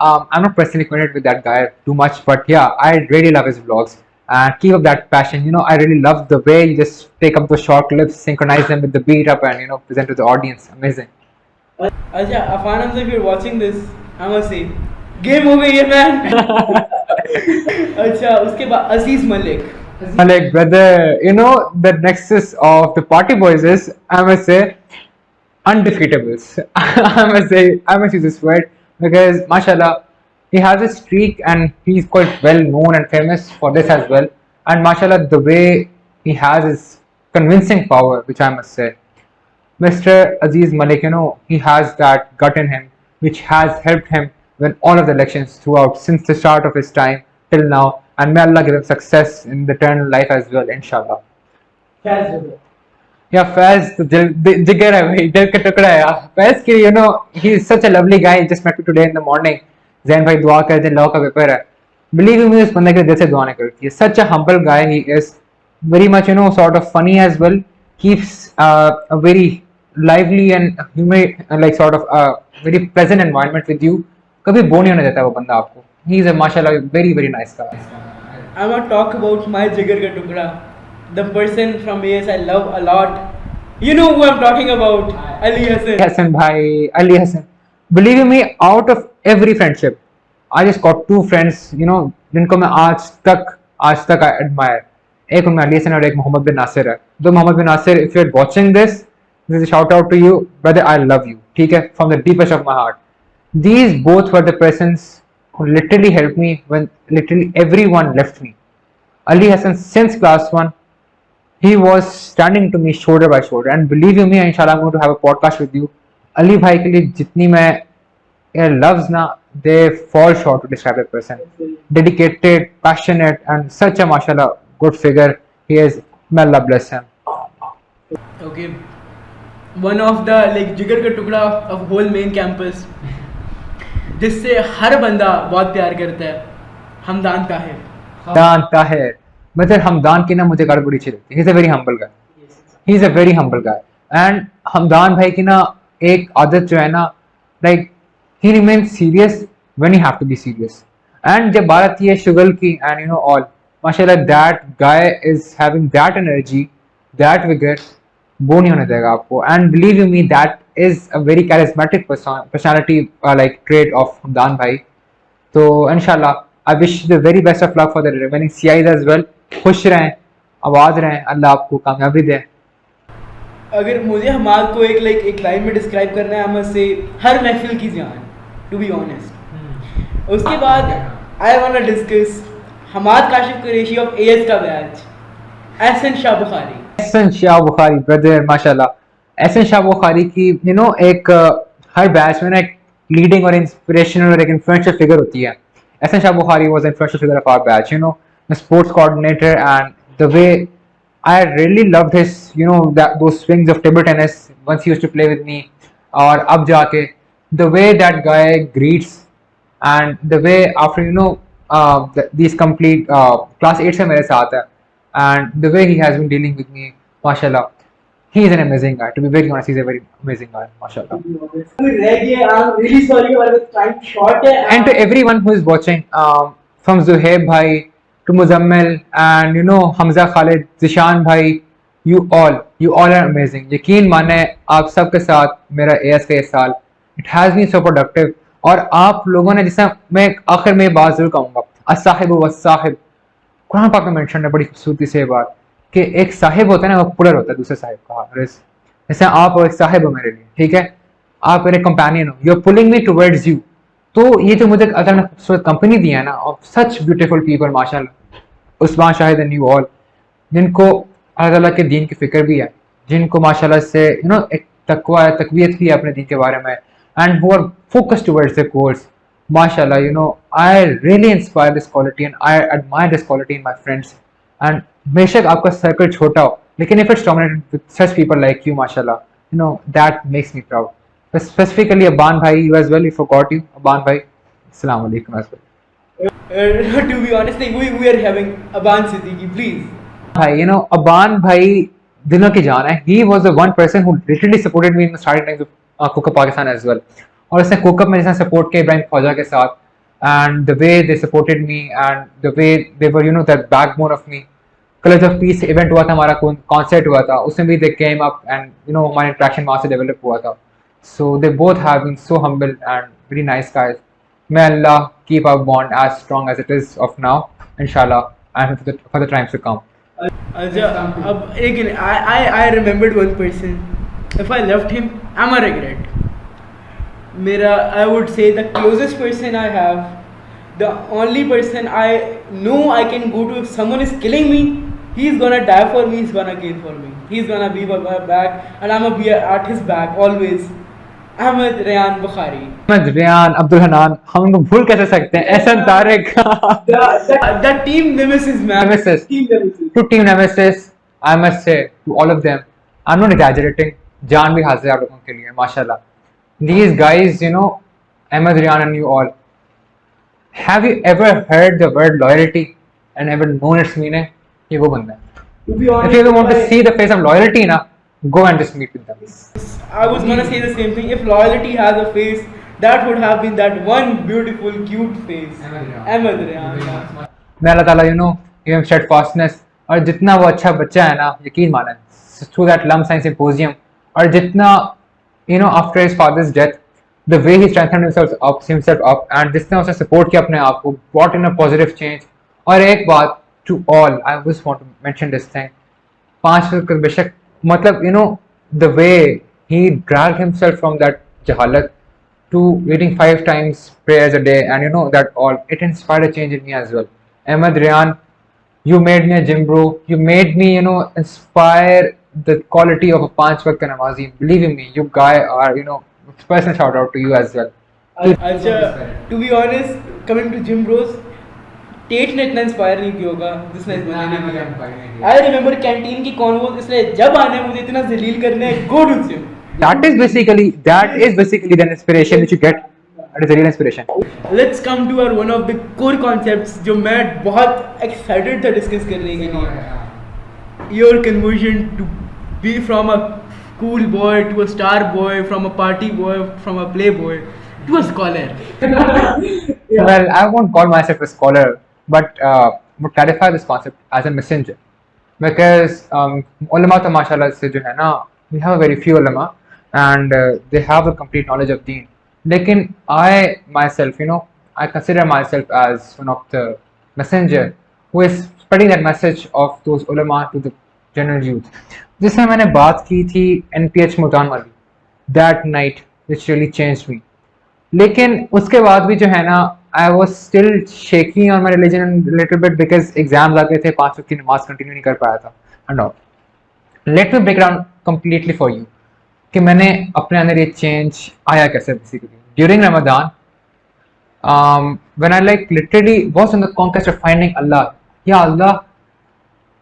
I'm not personally connected with that guy too much, but yeah, I really love his vlogs. And keep up that passion. I really love the way you just take up those short clips, synchronize them with the beat up, and present to the audience. Amazing. Afan Hamza, if you're watching this, I must say, game over here, man. अच्छा, उसके बाद Aziz Malik. Malik, brother, the nexus of the party boys is, I must say, undefeatables. I must use this word because, mashallah, he has a streak and he's quite well known and famous for this as well. And mashallah, the way he has his convincing power, which I must say. Mr. Aziz Malik, he has that gut in him, which has helped him win all of the elections throughout since the start of his time till now. And may Allah give him success in the eternal life as well, inshallah. या फैज तो जिगर है भाई, दिल का टुकड़ा है यार फैज की, you know he is such a lovely guy, just met me today in the morning. Zain भाई दुआ कर दे, लॉ का पेपर है, बिलीव मी उस बंदे के दिल से दुआ नहीं करती है, such a humble guy he is, very much sort of funny as well, keeps a very lively and humor, like sort of a very pleasant environment with you, कभी बोर नहीं होने देता वो बंदा आपको, he is a mashallah very very nice guy. I want to talk about my jigar ka tukda, the person from AS I love a lot. You know who I'm talking about? Ali Hassan. Hassan bhai, Ali Hassan, believe you me, out of every friendship I just got two friends, जिनको मैं आज तक I admire, एक उनमें अली हसन और एक मोहम्मद बिन नासिर है। तो Mohammed bin Nasir, if you are watching this is a shout out to you brother, I love you, ठीक है, from the deepest of my heart. These both were the persons who literally helped me when literally everyone left me. Ali Hassan, since class 1, he was standing to me shoulder by shoulder, and believe you me, inshallah I'm going to have a podcast with you. Ali bhai ke liye jitni main loves na, they fall short to describe that person. Dedicated, passionate, and such a mashallah good figure he is. May Allah bless him. Okay. One of the like जिगर का टुकड़ा of whole main campus, जिससे हर बंदा बहुत प्यार करता है, हमदान ताहिर. हमदान ताहिर, मतलब हमदान की ना मुझे गाड़ी बड़ी अच्छी लगती है, he is a very humble guy, he is a very humble guy, and Hamdan भाई की ना एक आदत जो है ना, like he remains serious when he have to be serious, and जब बात आती है शुगल की and all, mashallah that guy is having that energy, that vigor, वो नहीं होने देगा आपको, and believe you me that is a very charismatic personality like trait of Hamdan भाई. तो इंशाल्लाह I wish the very best of luck for the remaining CIs as well. खुश रहें, आवाज रहें, अल्लाह आपको कामयाबी दे. अगर मुझे हमाद को एक लाइन में डिस्क्राइब करना है, हम से हर महफिल की जान, टू बी ऑनेस्ट. उसके बाद I want to discuss Hammad Kashif Qureshi of AS का बैच, एहसन शाह बुखारी. एहसन शाह बुखारी ब्रदर, माशाल्लाह. एहसन शाह बुखारी की एक हर बैच में ना एक लीडिंग और इंस्पिरेशनल और एक इन्फ्लुएंशियल फिगर होती है. Ehsan Shah Bukhari was an influential figure of our batch, the sports coordinator, and the way I really loved his, those swings of table tennis once he used to play with me. और अब जाके the way that guy greets, and the way after these complete class 8 से मेरे साथ है, and the way he has been dealing with me, mashallah, he is an amazing guy. To be very honest, he is a very amazing guy, mashallah. I'm really sorry about the time short. And to everyone who is watching, from Zuhaib bhai to Muzammil and Hamza Khalid, Zishan bhai, you all are amazing. यकीन माने आप सब के साथ मेरा AS का ये साल, it has been so productive. और आप लोगों ने, जैसा मैं आखिर में बात जरूर कहूँगा, as-साहिब was-साहिब, कुरान पाक में मेंशन है बड़ी खूबसूरती से बात, कि एक साहिब होता है ना, वो पुलर होता है दूसरे साहिब का. जैसे आप एक साहिब हो मेरे लिए, ठीक है, आप मेरे कंपेनियन हो, you are pulling me towards you. तो ये जो मुझे अगर ने खूबसूरत कंपनी दी है ना, ऑफ सच ब्यूटीफुल पीपल, माशाल्लाह, Usman Shahid and you all, जिनको अल्लाह ताला के दीन की फिक्र भी है, जिनको माशाल्लाह से एक तकवा है, तकवीयत भी है अपने दीन के बारे में, and who are focused towards the course, माशाल्लाह, I really inspire this quality and I admire this quality in my friends. And बेशक आपका सर्कल छोटा हो, लेकिन if it's dominated with such people like you, माशाल्लाह, that makes me proud. Specifically Aban bhai, you as well, you forgot you, Aban bhai, assalamu alaikum as well. To be honest, like we are having Aban Siddiqui, please. Bhai, Aban bhai दिलों की जान है. He was the one person who literally supported me in the starting times of Cook Up Pakistan as well. और उसने Cook Up में जैसा support किया इब्राहिम ख्वाजा के साथ, and the way they supported me and the way they were, the backbone of me. Colors of Peace event हुआ था हमारा, concert हुआ था, उसमें भी they came up and हमारा interaction वहाँ से develop हुआ था. So they both have been so humble and very nice guys. May Allah keep our bond as strong as it is of now, inshallah, and for the times to come. Again, I remembered one person. If I left him, I'm a regret. I would say the closest person I have, the only person I know I can go to if someone is killing me, he's gonna die for me, he's gonna kill for me, he's gonna be by my back, and I'm gonna be at his back always. Ahmed Rayan Bukhari. Ahmed Rayan, Abdul Hanan, हम उनको भूल कैसे सकते हैं? Ehsan Tariq. The team nemesis, man. Nemesis. Team nemesis. To team nemesis, I must say to all of them, I'm not exaggerating. जान भी हाजिर है आप लोगों के लिए माशाल्लाह. These guys, you know, Ahmed Rian and you all, have you ever heard the word loyalty and ever known its meaning? ये वो बंदा है. To be honest, If you ever want to see the face of loyalty, na, go and just meet with them. I was gonna say the same thing. If loyalty has a face, that would have been that one beautiful, cute face. Ahmed Rian. मैं अल्लाह ताला, you know, give him steadfastness, और जितना वो अच्छा बच्चा है ना, यकीन माने, through that Lum Science Symposium, और जितना, you know, after his father's death, the way he strengthened himself up, and जितना उसने support किया अपने आप को, brought in a positive change. और एक बात to all, I just want to mention this thing, 5 वक्त बेशक, मतलब, you know, the way he dragged himself from that jahalat to reading 5 times prayers a day, and you know that all, it inspired a change in me as well. Ahmed Rian, you made me a gym bro. You made me, you know, inspire the quality of a 5 waqt namazi. Believe in me, you guy are, you know, personal shout out to you as well. अच्छा, to be honest, coming to gym bros, Tate ने इतना inspire नहीं किया होगा जिसने इस बंदे ने किया. आई रिमेंबर कैंटीन की कॉन्वोस, इसलिए जब आने मुझे इतना जलील करने go to gym. That is basically the inspiration which you get. That is the real inspiration. Let's come to our one of the core concepts जो मैं बहुत excited था डिस्कस करने के लिए. Your conversion to be from a cool boy to a star boy, from a party boy, from a playboy to a scholar. Well, I won't call myself a scholar, but would clarify this concept as a messenger, because ulama to mashallah se jo hai na, we have a very few ulama, and they have a complete knowledge of deen. Lekin I myself, you know, I consider myself as one of the messenger who is spreading that message of those ulama to the general youth. जिसमें मैंने बात की थी NPH Multan वाली, that night which really changed me. लेकिन उसके बाद भी जो है ना, I was still shaking on my religion a little bit because exams आ गए थे, 5 वक्त की नमाज कंटिन्यू नहीं कर पाया था and all. Let me break down completely for you कि मैंने अपने अंदर ये चेंज आया कैसे. Basically during Ramzan, when I like literally was on the conquest of finding Allah. या अल्लाह,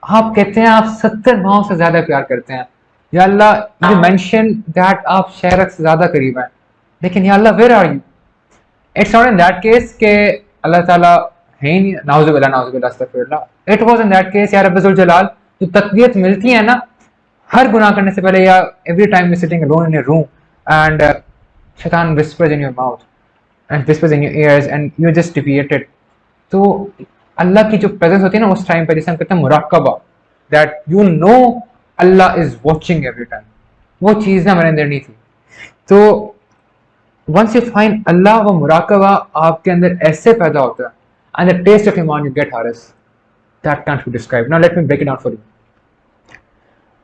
आप कहते हैं आप 70 माओं से ज़्यादा प्यार करते हैं. या अल्लाह, you mention that आप शहरत से ज़्यादा करीब हैं, लेकिन या अल्लाह, where are you? It's not in that case कि अल्लाह ताला है ही नहीं, नाउज़ुबिल्लाह अस्तगफिरुल्लाह. It was in that case, या रब्बुल जलाल, जो तकबीरत मिलती है ना हर गुनाह करने से पहले, या every time you're sitting alone in your room and शैतान whispers in your mouth and whispers in your ears and you're just deviated. तो अल्लाह की जो प्रेजेंस होती है ना उस टाइम पे, जिसे हम कहते हैं मुराकबा, that you know Allah is watching every time, वो चीज़ ना मेरे अंदर नहीं थी. तो once you find Allah, वो मुराकबा आपके अंदर ऐसे पैदा होता है, and the taste of iman you get, Haris, that can't be described. Now let me break it down for you.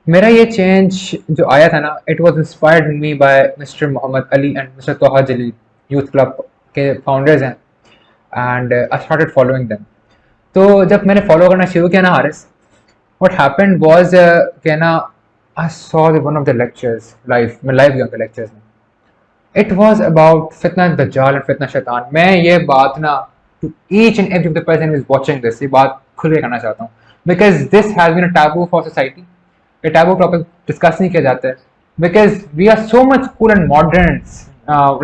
मेरा ये चेंज जो आया था ना, it was inspired in me by Mr. Muhammad Ali and Mr. Toha Jalil, youth club के founders हैं, and I started following them. तो जब मैंने फॉलो करना शुरू किया ना हारिस, what happened was कि ना I saw one of the lectures live, मैं live गया उनके lectures में. It was about fitna dajjal and fitna shaitan. मैं ये बात ना to each and every person who is watching this, ये बात खुल के करना चाहता हूँ, because this has been a taboo for society. ये taboo टॉपिक डिस्कस नहीं किया जाता है, because we are so much cool and modern,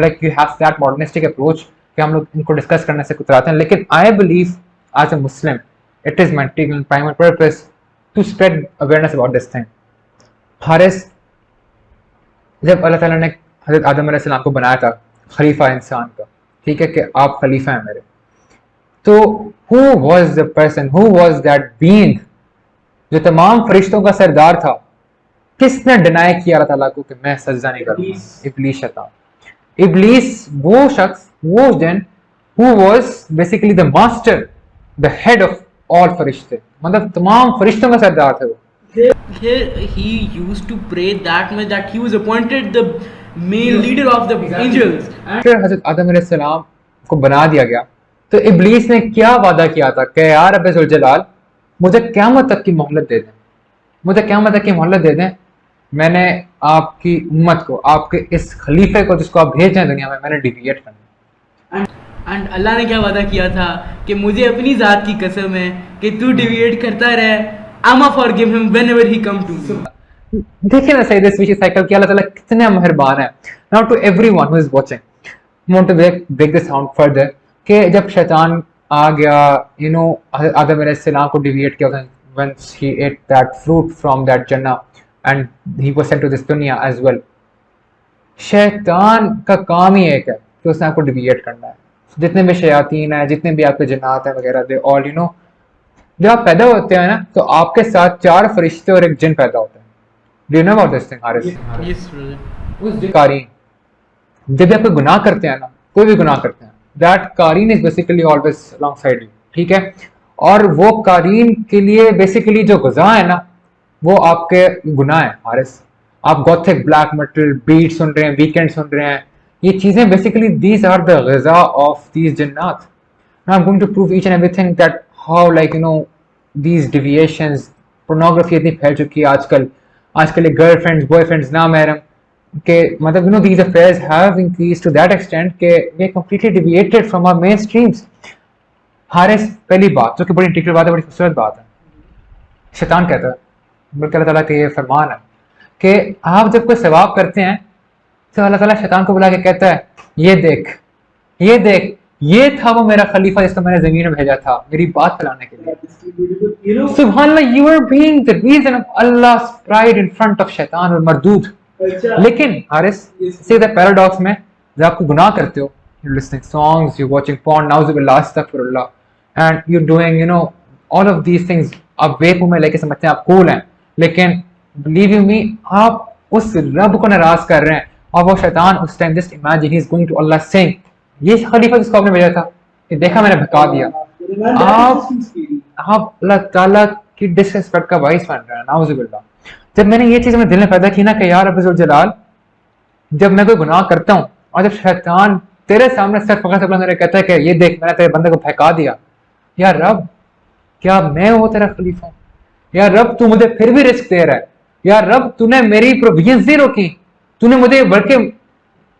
like you have that modernistic approach कि हम लोग इनको डिस्कस करने से कुतराते हैं. लेकिन I believe as a Muslim, it is my primary purpose to spread awareness about this thing. Haris, जब अल्लाह ताला ने हज़रत आदम अलैहिस्सलाम को बनाया था खलीफा इंसान का, ठीक है, कि आप खलीफा हैं मेरे, तो who was the person, who was that being जो तमाम फरिश्तों का सरदार था, किसने डिनाई किया अल्लाह ताला को कि मैं सजदा नहीं करूँगा? इब्लीस शैतान. इब्लीस वो शख्स, वो जन who was basically the master, the head of all फरिश्ते, मतलब तमाम फरिश्तों का सरदार थे वो. He used to pray that much that he was appointed the main leader of the angels. फिर हज़रत आदम अलैहिस्सलाम को बना दिया गया, तो इब्लीस ने क्या वादा किया था कि यार रब्बुल जलाल, मुझे क़यामत तक की मोहलत दे दें, मुझे क़यामत तक की मोहलत दे दें, मैंने आपकी उम्मत को, आपके इस खलीफे को जिसको आप भेज रहे हैं दुनिया में, मैंने डिविएट करना. एंड अल्लाह ने क्या वादा किया था कि मुझे अपनी ज़ात की कसम है कि तू डिविएट करता रहे, I'ma forgive him whenever he come to me. देखिए ना सही दिस विशियस साइकिल कि अल्लाह ताला कितना मेहरबान है. Now to everyone who is watching, I want to break this down further कि जब शैतान आ गया, you know, आदम अलैहिस्सलाम को डिविएट किया when he ate that fruit from that jannah and he was sent to this dunya as well. शैतान का काम ही एक है कि उसने आपको डिविएट करना है. जितने भी शयातीन हैं, जितने भी आपके जन्नात हैं वगैरह, दे ऑल यू नो, जब आप पैदा होते हैं ना तो आपके साथ 4 फरिश्ते और एक जिन पैदा होते हैं. Do you know about this thing Haris? Yes, brother. उस कारीन जब भी आप कोई गुनाह करते हैं ना, कोई भी गुनाह करते हैं, दैट कारीन is basically always alongside you. ठीक है, और वो कारीन के लिए बेसिकली जो गुज़ा है ना वो आपके गुनाह है हारिस. आप गॉथिक ब्लैक मेटल बीट सुन रहे हैं, वीकेंड सुन रहे हैं, ये चीजें बेसिकली दीज आर द ग़िज़ा ऑफ दीज जन्नात. I am going to prove each and everything that how like you know these deviations. Pornography इतनी फैल चुकी है आजकल. आजकल ये गर्लफ्रेंड्स बॉयफ्रेंड्स ना महरम के मतलब you know these affairs have increased to that extent के we completely deviated from our main streams. Haris, पहली बात जो कि बड़ी इंटीग्रल बात है, बड़ी खूबसूरत बात है, शैतान कहता है, बल्कि अल्लाह ताला का ये फरमान है कि आप जब कोई सवाब करते हैं तो अल्लाह ताला शैतान को बुला के कहता है, ये देख, ये देख, ये था वो मेरा खलीफा जिसको मैंने जमीन में भेजा था मेरी बात फैलाने के लिए. सुभानअल्लाह, you are being the reason of अल्लाह's प्राइड इन फ्रंट ऑफ शैतान और मरदूद. लेकिन हारिस, सी द पैराडॉक्स में, जब आप गुनाह करते हो, you listening songs, you watching porn, नाउजुबिल्लाह, अस्तगफिरुल्लाह, and you doing you know all of these things, आप वेप में लेके समझते हैं आप कूल हैं, लेकिन बिलीव यू मी आप उस रब को नाराज कर रहे हैं. और वो शैतान उस time, just imagine, he is going to Allah saying, ये खलीफा जिसको आपने भेजा था, ये देखा मैंने भगा दिया. आप अल्लाह ताला की डिसरिस्पेक्ट का बाइस बन रहे हैं, नाउजुबिल्लाह. जब मैंने ये चीज अपने दिल में पैदा की ना कि यार रब्बुल जलाल, जब मैं कोई गुनाह करता हूँ और जब शैतान तेरे सामने सर पकड़ सकता मेरे कहता है कि ये देख मैंने तेरे बंदे को भगा दिया, यार रब, क्या मैं वो तेरा खलीफा हूँ? यार रब, तू मुझे फिर भी रिस्क दे रहा है. यार रब, तूने मेरी प्रोविजन नहीं रोकी, तूने मुझे बल्कि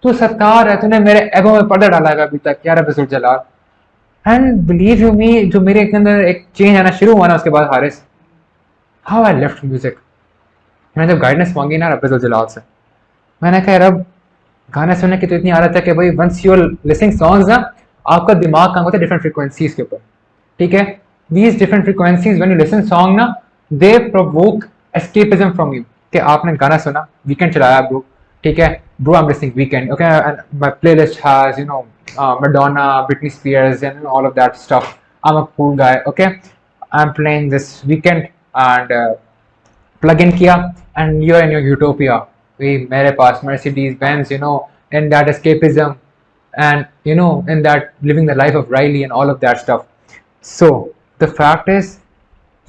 तू सत्तार है, तूने मेरे एगो में पर्दा डाला है अभी तक, यार रब्बुल जलाल. एंड बिलीव यू मी, जो मेरे अंदर एक चेंज आना शुरू हुआ ना उसके बाद Haris, how I left music. मैंने जब गाइडेंस मांगी ना रब्बुल जलाल से, मैंने कहा रब, गाने सुनने की तो इतनी आदत है कि भाई once you are listening songs ना, आपका दिमाग काम होता है डिफरेंट फ्रीक्वेंसीज के ऊपर. ठीक है, these different frequencies when you listen song ना, दे प्रोवोक एस्केपिज्म फ्रॉम यू. कि आपने गाना सुना, वीकेंड चलाया ब्रो, ठीक है bro, I am listening weekend, okay, and my playlist has you know Madonna, Britney Spears, and all of that stuff. I'm a cool guy, okay. I'm playing this weekend and plug in किया and you're in your utopia. मेरे पास Mercedes Benz, you know, in that escapism and you know in that living the life of Riley and all of that stuff. So the fact is,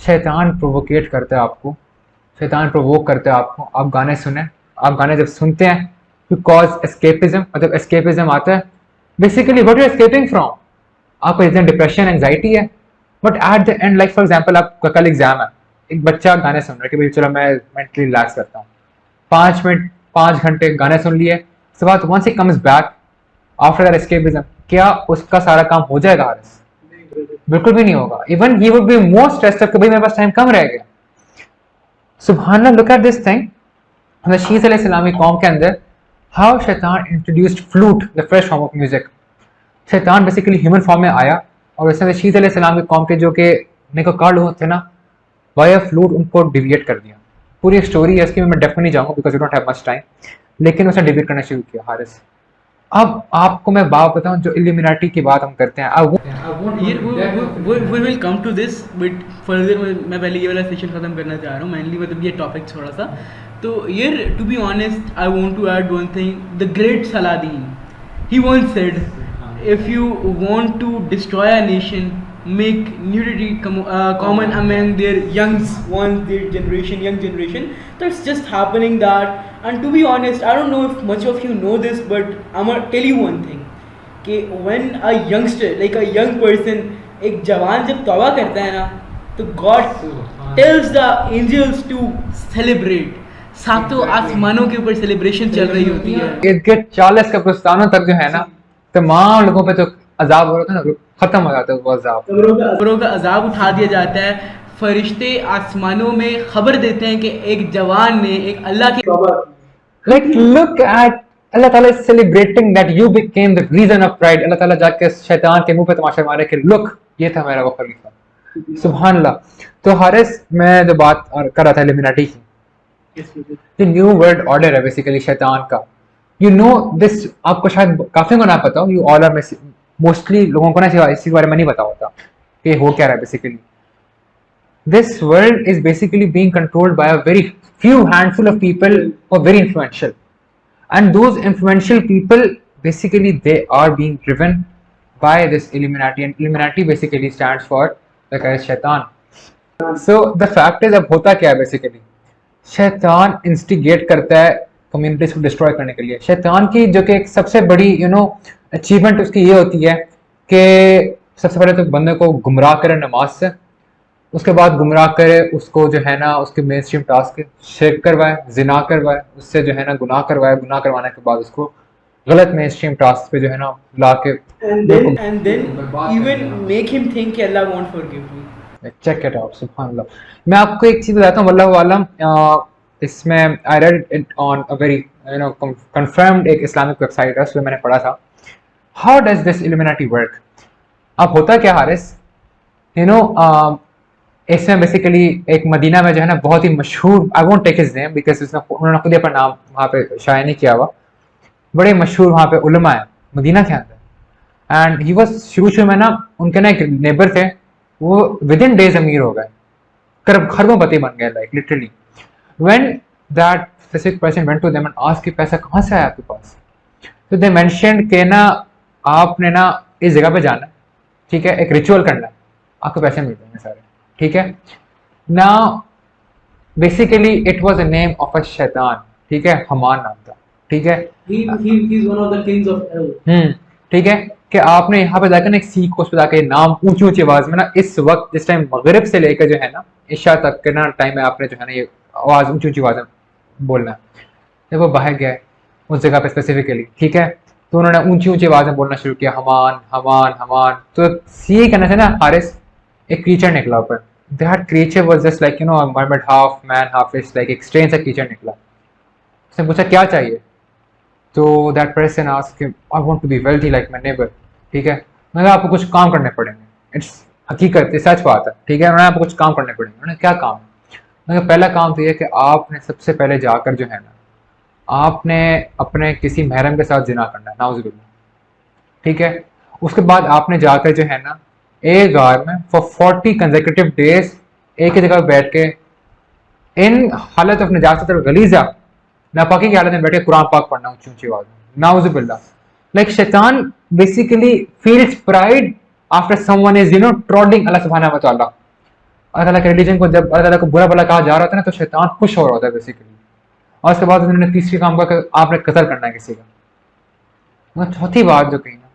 शैतान प्रोवोकेट करता है आपको, शैतान provoke करता है आपको. आप गाने सुने, आप गाने जब सुनते हैं to cause escapism, और जब escapism आता है, basically what you escaping from, आपको इतना डिप्रेशन एंजाइटी है, but at the end like for example आपका कल एग्जाम है, एक बच्चा गाने सुन रहा है कि भाई चलो मैं मेंटली रिलैक्स करता हूँ, 5 मिनट 5 घंटे गाने सुन लिए, उसके बाद once he comes back after that escapism, क्या उसका सारा काम हो जाएगा हारिस? बिल्कुल भी नहीं होगा. Even he would be more stressed कि भाई मेरे पास टाइम कम रह गया. सुभान, लुक एट दिस थिंग. शीस अलैहिस्सलाम की कौम के अंदर हाउ शैतान introduced flute, the fresh form of music. शैतान बेसिकली ह्यूमन फॉर्म में आया और उसने शीस अलैहिस्सलाम की कौम के जो कि नेकोकार लोग थे ना, वाया फ्लूट उनको डिविएट कर दिया. पूरी एक स्टोरी है इसकी, मैं डेफ में नहीं जाऊंगा because you don't have much time, लेकिन उसने डिविएट करना शुरू किया हारिस. अब आपको मैं बात बताऊं, जो इल्यूमिनाटी की बात हम करते हैं, we will come to this but further. मैं पहले ये वाला सेशन खत्म करना चाह रहा हूँ mainly, मतलब ये टॉपिक थोड़ा सा. तो यार, to be honest, I want to add one thing. The great Saladin, he once said, if you want to destroy a nation, make nudity common among their young generation. So it's just happening that. And to be honest, I don't know if much of you know this, but I'm gonna tell you one thing. कि when a youngster, like a young person, एक जवान जब तौबा करता है ना, तो God tells the angels to celebrate. सातों आसमानों के ऊपर सेलिब्रेशन चल रही होती है. इर्द-गिर्द 40 कब्रिस्तानों तक जो है ना, तमाम लोगों पे जो अजाब हो रहा था ना, खत्म हो जाता है वो अजाब. कब्रों का अजाब उठा दिया जाता है. फरिश्ते आसमानों में खबर देते हैं कि एक जवान ने एक अल्लाह की Like look at Allah Ta'ala is celebrating that you became the reason of pride. Allah Ta'ala जाके शैतान के मुंह पे तमाशा मारे कि look ये था मेरा वो खलीफा. सुभान अल्लाह. तो हारिस मैं जो बात कर रहा था इल्यूमिनाटी की, जो न्यू वर्ल्ड ऑर्डर है बेसिकली शैतान का. You know this आपको शायद काफी को ना पता हो. You all are मोस्टली लोगों को ना इसी बारे में नहीं पता होता कि हो क्या रहा है basically. This world is basically being controlled by a very few handful of people who are very influential, and those influential people basically they are being driven by this Illuminati, and Illuminati basically stands for like as Shaitan. So the fact is अब होता क्या है basically, शैतान instigate करता है communities को destroy करने के लिए. शैतान की जो कि एक सबसे बड़ी अचीवमेंट उसकी ये होती है कि सबसे पहले तो बंदे को गुमराह करे नमाज से, उसके बाद गुमराह करे उसको जो है ना उसके मेन स्ट्रीम टास्क शिर्क करवाए, जिना करवाए, उससे जो है ना गुनाह करवाए, गुनाह करवाने के बाद उसको गलत मेन स्ट्रीम टास्क पे जो है ना ला के and then even make him think कि Allah won't forgive me. Check it out. सुभान अल्लाह. मैं आपको एक चीज बताता हूँ वल्लाह वालम, इसमें I read it on a very confirmed एक इस्लामिक वेबसाइट है, उसमें मैंने पढ़ा था how does this illuminati work. अब होता क्या हारिस, इसमें बेसिकली एक मदीना में जो है ना बहुत ही मशहूर, I won't take his name because उन्होंने खुद अपना नाम वहाँ पे शाया नहीं किया हुआ, बड़े मशहूर वहाँ पे उलमा है मदीना के अंदर. एंड ही वाज शुरू में ना उनके ना एक नेबर थे, वो विद इन डेज अमीर हो गए, खरबोपति बन गए like literally. When that specific person went to them and asked कि पैसा कहाँ से आया आपके पास, तो दे मेंशन्ड कि ना आपने ना इस जगह पे जाना है, ठीक है, एक रिचुअल करना है, आपको पैसे मिल जाएंगे सारे, ठीक है. Now basically it was a name of a शैतान, ठीक है, हमान नाम था, ठीक है. He is one of the kings of hell. ठीक है, कि आपने यहाँ पे जाकर ना एक सीख उस पर जाकर नाम ऊंची ऊंची आवाज में ना इस वक्त जिस टाइम मगरिब से लेकर जो है ना इशा तक के ना टाइम में आपने जो है ना ये आवाज ऊंची ऊंची आवाज में बोलना है. जब वो बाहर गए उस जगह पे स्पेसिफिकली, ठीक है, तो उन्होंने ऊंची ऊंची आवाज में बोलना शुरू किया, हमान हमान हमान. तो सी करने से ना हारिस एक क्रीचर निकला ऊपर. That creature was just like mermaid, half man half fish, like एक स्ट्रेंज सा क्रीचर निकला. उसने पूछा क्या चाहिए, तो that person asked I want to be wealthy like my neighbour, ठीक है. मैंने आपको कुछ काम करने पड़ेंगे, इट्स हकीकत है, सच बात है, ठीक है. उन्होंने आपको कुछ काम करने पड़ेंगे. उन्होंने क्या काम, मैंने पहला काम तो ये कि आपने सबसे पहले जाकर जो है ना आपने अपने किसी महरम के साथ जिना करना है, नाउज़ुबिल्लाह, ठीक है. उसके बाद आपने जाकर जो है ना एक गार में फॉर 40 कंसेक्यूटिव डेज एक ही जगह बैठ के इन हालत ऑफ नजासत और गलीजा नापाकी की हालत में बैठ के कुरान पाक पढ़ना ऊंची ऊंची आवाज में, नाउज़ुबिल्लाह. लाइक शैतान basically feels pride after someone is trodding अल्लाह सुब्हानहू व तआला. अल्लाह ताला के रिलीजन को जब अल्लाह ताला को बुरा भला कहा जा रहा था ना तो शैतान खुश हो रहा होता है बेसिकली. और उसके बाद उन्होंने तीसरी काम का आपने कत्ल करना है किसी का. चौथी बात जो कही ना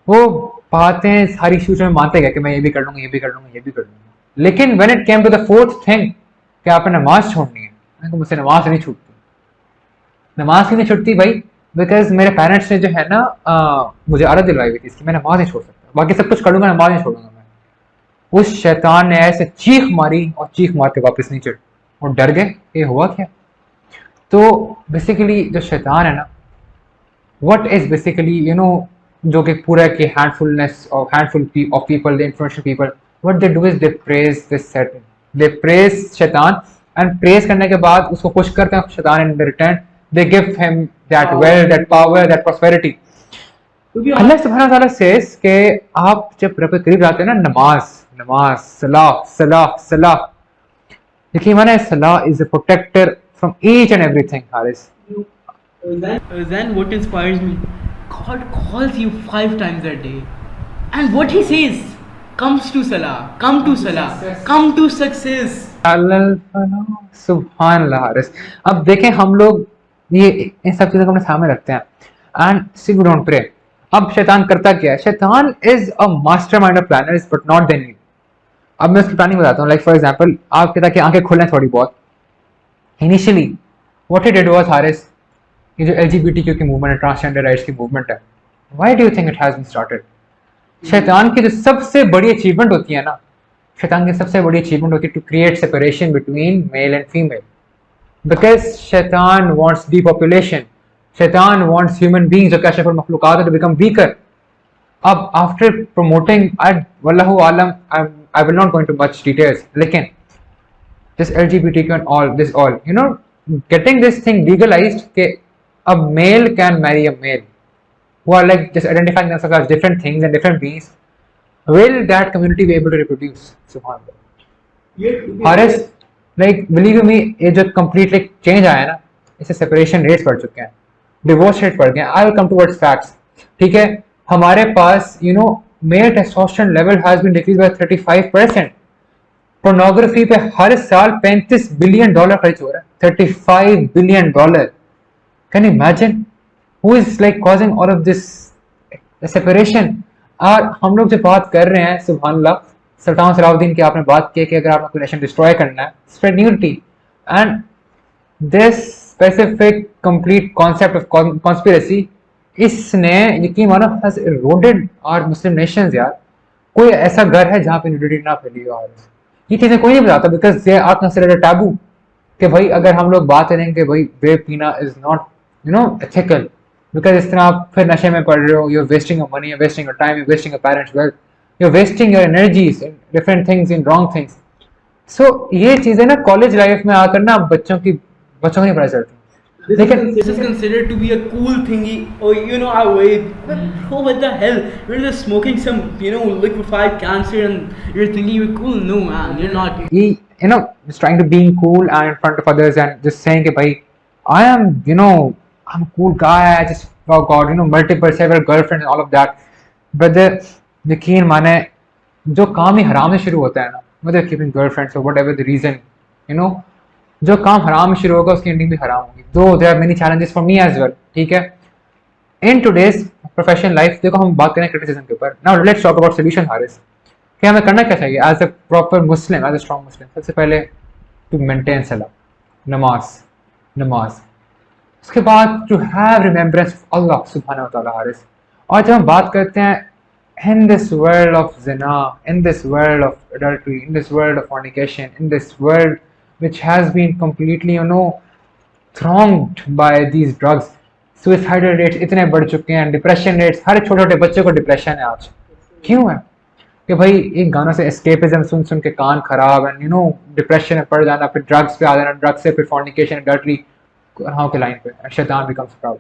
वो बातें सारी शुरू में मानते गए कि मैं ये भी कर लूंगा, ये भी कर लूंगा, ये भी कर लूंगा. लेकिन when it came to the fourth thing कि आपने नमाज छोड़नी है, मैंने कहा मुझसे नमाज नहीं छूटती. नमाज क्यों नहीं छूटती भाई, बिकॉज मेरे पेरेंट्स ने जो है ना मुझे आदत दिलवाई हुई थी इसकी, मैं नमाज नहीं छोड़ सकता, बाकी सब कुछ कर लूंगा, नमाज नहीं छोड़ूंगा मैं. उस शैतान ने ऐसे चीख मारी और चीख मार के वापस नहीं चढ़ और डर गए ये हुआ क्या. तो बेसिकली जो शैतान है ना व्हाट इज बेसिकली जो कि पूरा की handfulness of handful of people, the influential people, what they do is they praise this Satan, they praise शैतान एंड प्रेज करने के बाद उसको खुश करते हैं शैतान. In return they give him that wealth, that power, that prosperity. अल्लाह सुब्हानहू व तआला सेज कि आप जब रब के करीब जाते हैं ना नमाज नमाज सलाह सलाह सलाह, देखिए माना सलाह is a protector from each and everything, Haris. Then what inspires me? God calls you 5 times a day, and what He says comes to Salah, come to Salah, come to success. Subhanallah, Haris. अब देखें हम लोग ये इन सब चीज़ों को अपने सामने रखते हैं and still we don't pray. अब शैतान करता क्या है, शैतान is a mastermind of planners but not the enemy. अब मैं उसकी प्लानिंग बताता हूँ. लाइक फॉर एग्जाम्पल आपके ताकि आंखें खुलें थोड़ी बहुत. Initially, what he did was Haris, ये जो LGBTQ की मूवमेंट है, ट्रांसजेंडर राइट्स की मूवमेंट है, why do you think it has been started? शैतान की जो सबसे बड़ी अचीवमेंट होती है ना, शैतान की सबसे बड़ी अचीवमेंट होती है to create separation between male and female, because शैतान वांट्स depopulation, शैतान वांट्स ह्यूमन बीइंग्स जो कशफ मखलूकात टू बिकम वीकर. अब आफ्टर प्रमोटिंग, वल्लाहु आलम, I will not go into much details, लेकिन this LGBTQ and all this all, getting this thing legalized कि a male can marry a male who are like just identifying themselves as different things and different beings, will that community be able to reproduce? Subhanallah. Haris, like believe me, ये जो complete like change आया है ना, इससे separation rates बढ़ चुके हैं, divorce rates बढ़ गए हैं. I will come towards facts. ठीक है, हमारे पास male testosterone level has been decreased by 35%. Pornography पे हर साल $35 बिलियन खर्च हो रहा है, $35 billion. Can you imagine who is like causing all of this separation? और हम लोग जो बात कर रहे हैं, सुभानअल्लाह, सुल्तान सलाउद्दीन की आपने बात की कि अगर आपने कोई नेशन डिस्ट्रॉय करना है, spread unity, and this specific complete concept of conspiracy, इसने यकीन मानो has eroded our Muslim nations. यार कोई ऐसा घर है जहाँ पे न्यूडिटी ना फैली हो? ये चीज़ें कोई नहीं बताता, because they are considered taboo कि भाई अगर हम लोग बात करें कि भाई वेब पीना इज नॉट एथिकल, बिकॉज इस तरह आप फिर नशे में पड़ रहे हो, you are wasting your money, you are wasting your time, you are wasting your parents wealth, you are wasting your energies in different things, in wrong things. So ये चीज़ें ना कॉलेज लाइफ में आकर ना बच्चों को नहीं पता चलती. This is considered to be a cool thingy, or I wait. Oh, what the hell? You're just smoking some, liquefied cancer, and you're thinking you're cool. No, man, you're not. He, just trying to being cool and in front of others and just saying, "Bhai, I am, I'm a cool guy. I just got, several girlfriends and all of that." But the यकीन माने जो काम ही हराम से शुरू होता है ना, मतलब keeping girlfriends or whatever the reason, जो काम हराम शुरू होगा उसकी एंडिंग भी हराम होगी. Though there are many challenges for me as well. ठीक है, इन टुडेज प्रोफेशनल लाइफ, देखो हम बात करें क्रिटिसिज्म के ऊपर. Now let's talk about solution. Haris, कि हमें करना क्या चाहिए as a proper Muslim, as a strong Muslim? सबसे पहले टू मेंटेन सलाह, नमाज. उसके बाद to have remembrance of Allah सुब्हानहू व तआला. हारिस, और जब हम बात करते हैं इन दिस वर्ल्ड ऑफ ज़िना, in this world of adultery, in this world of fornication, in this world which has been completely thronged by these drugs, suicidal rates इतने बढ़ चुके हैं, डिप्रेशन रेट्स, हर छोटे बच्चे को डिप्रेशन है आज. क्यों है? कि भाई एक गानों से एस्केपिज्म सुन के कान खराब, एंड डिप्रेशन में पड़ जाना, फिर ड्रग्स पे आ जाना, ड्रग्स से फिर फॉर्निकेशन, एडल्ट्री, हाँ के लाइन पे, एंड शैतान बिकम्स प्राउड,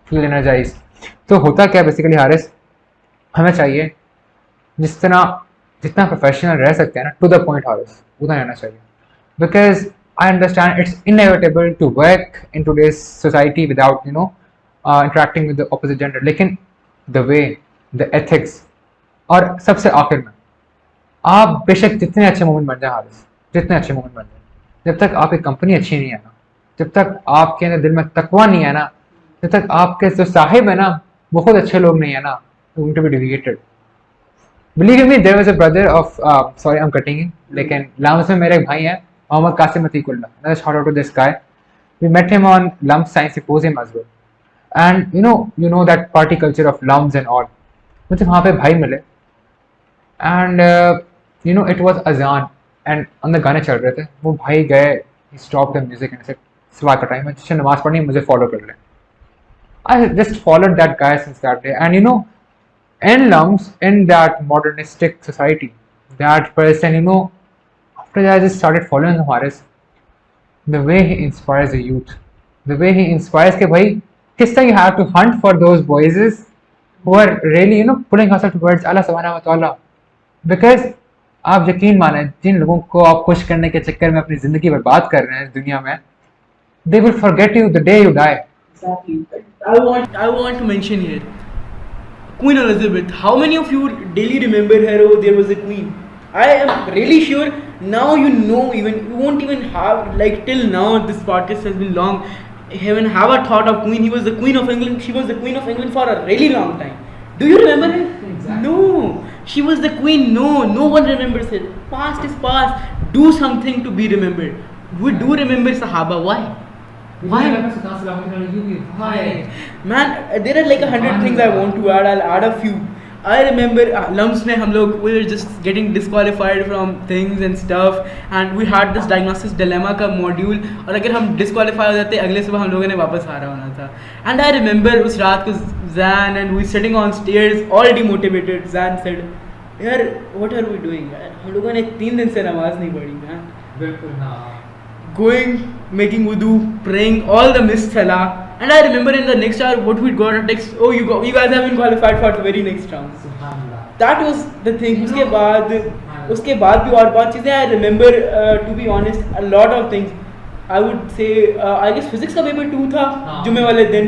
फील एनर्जाइज. तो होता क्या बेसिकली हारिस, हमें चाहिए जितना प्रोफेशनल रह सकते हैं ना, टू द पॉइंट हारिस, उतना रहना चाहिए. Because I understand it's inevitable to work in today's society without interacting with the opposite gender. लेकिन the way, the ethics, और सबसे आखिर में आप बेशक जितने अच्छे मोमेंट बन जाए हारिस, जितने अच्छे मोमेंट बन जाए, जब तक आपकी कंपनी अच्छी नहीं है ना, जब तक आपके अंदर दिल में तकवा नहीं है ना, जब तक आपके जो साहिब है ना वो खुद अच्छे लोग नहीं है ना, going to be deviated. Believe me, there was a brother of sorry I'm cutting in, लेकिन लाम्स में मेरे एक भाई हैं, Muhammad Zain. Another shout out to this guy. We met him on Lumps Science Symposium as well. And you know that party culture of lumps and all. मुझे वहाँ पे भाई मिले. And it was azan. And on the गाने चल रहे थे. वो भाई गए. He stopped the music and said, "सुबह का टाइम है, जिससे नमाज पढ़नी है मुझे follow कर ले." I just followed that guy since that day. And in lumps, in that modernistic society, that person, after that, I just started following him, Haris. The way he inspires the youth, the way he inspires कि भाई किस तरह you have to hunt for those voices who are really pulling us towards Allah subhanahu wa ta'ala. Because आप यकीन माने जिन लोगों को आप खुश करने के चक्कर में अपनी जिंदगी बर्बाद कर रहे हैं इस दुनिया में, they will forget you the day you die. Exactly. I want to mention here Queen Elizabeth. How many of you daily remember her? Oh, there was a queen. I am really sure now even you won't even have, like, till now this podcast has been long, haven't have a thought of queen. He was the Queen of England. She was the Queen of England for a really long time. Do you remember her? Exactly. No, she was the queen. No one remembers her. Past is past. Do something to be remembered. We do remember Sahaba. Why? Man, there are like 100 things I want to add. I'll add a few. I remember lumps में हम लोग we were just getting disqualified from things and stuff, and we had this diagnosis dilemma का module, और अगर हम disqualify हो जाते अगले सुबह हम लोगों ने वापस आ रहा होना था. And I remember उस रात को Zan and we sitting on stairs all demotivated. Zan said, यार what are we doing यार, हम लोगों ने 3 दिन से नमाज नहीं पढ़ी man. बिल्कुल हाँ. Going, making wudu, praying all the missed salah. And I remember in the next hour what we got a text, oh you guys have been qualified for the very next round. That was the thing. उसके बाद भी और बहुत चीज़ें. I remember to be honest a lot of things. I would say I guess physics का paper 2 था जुम्मे वाले दिन.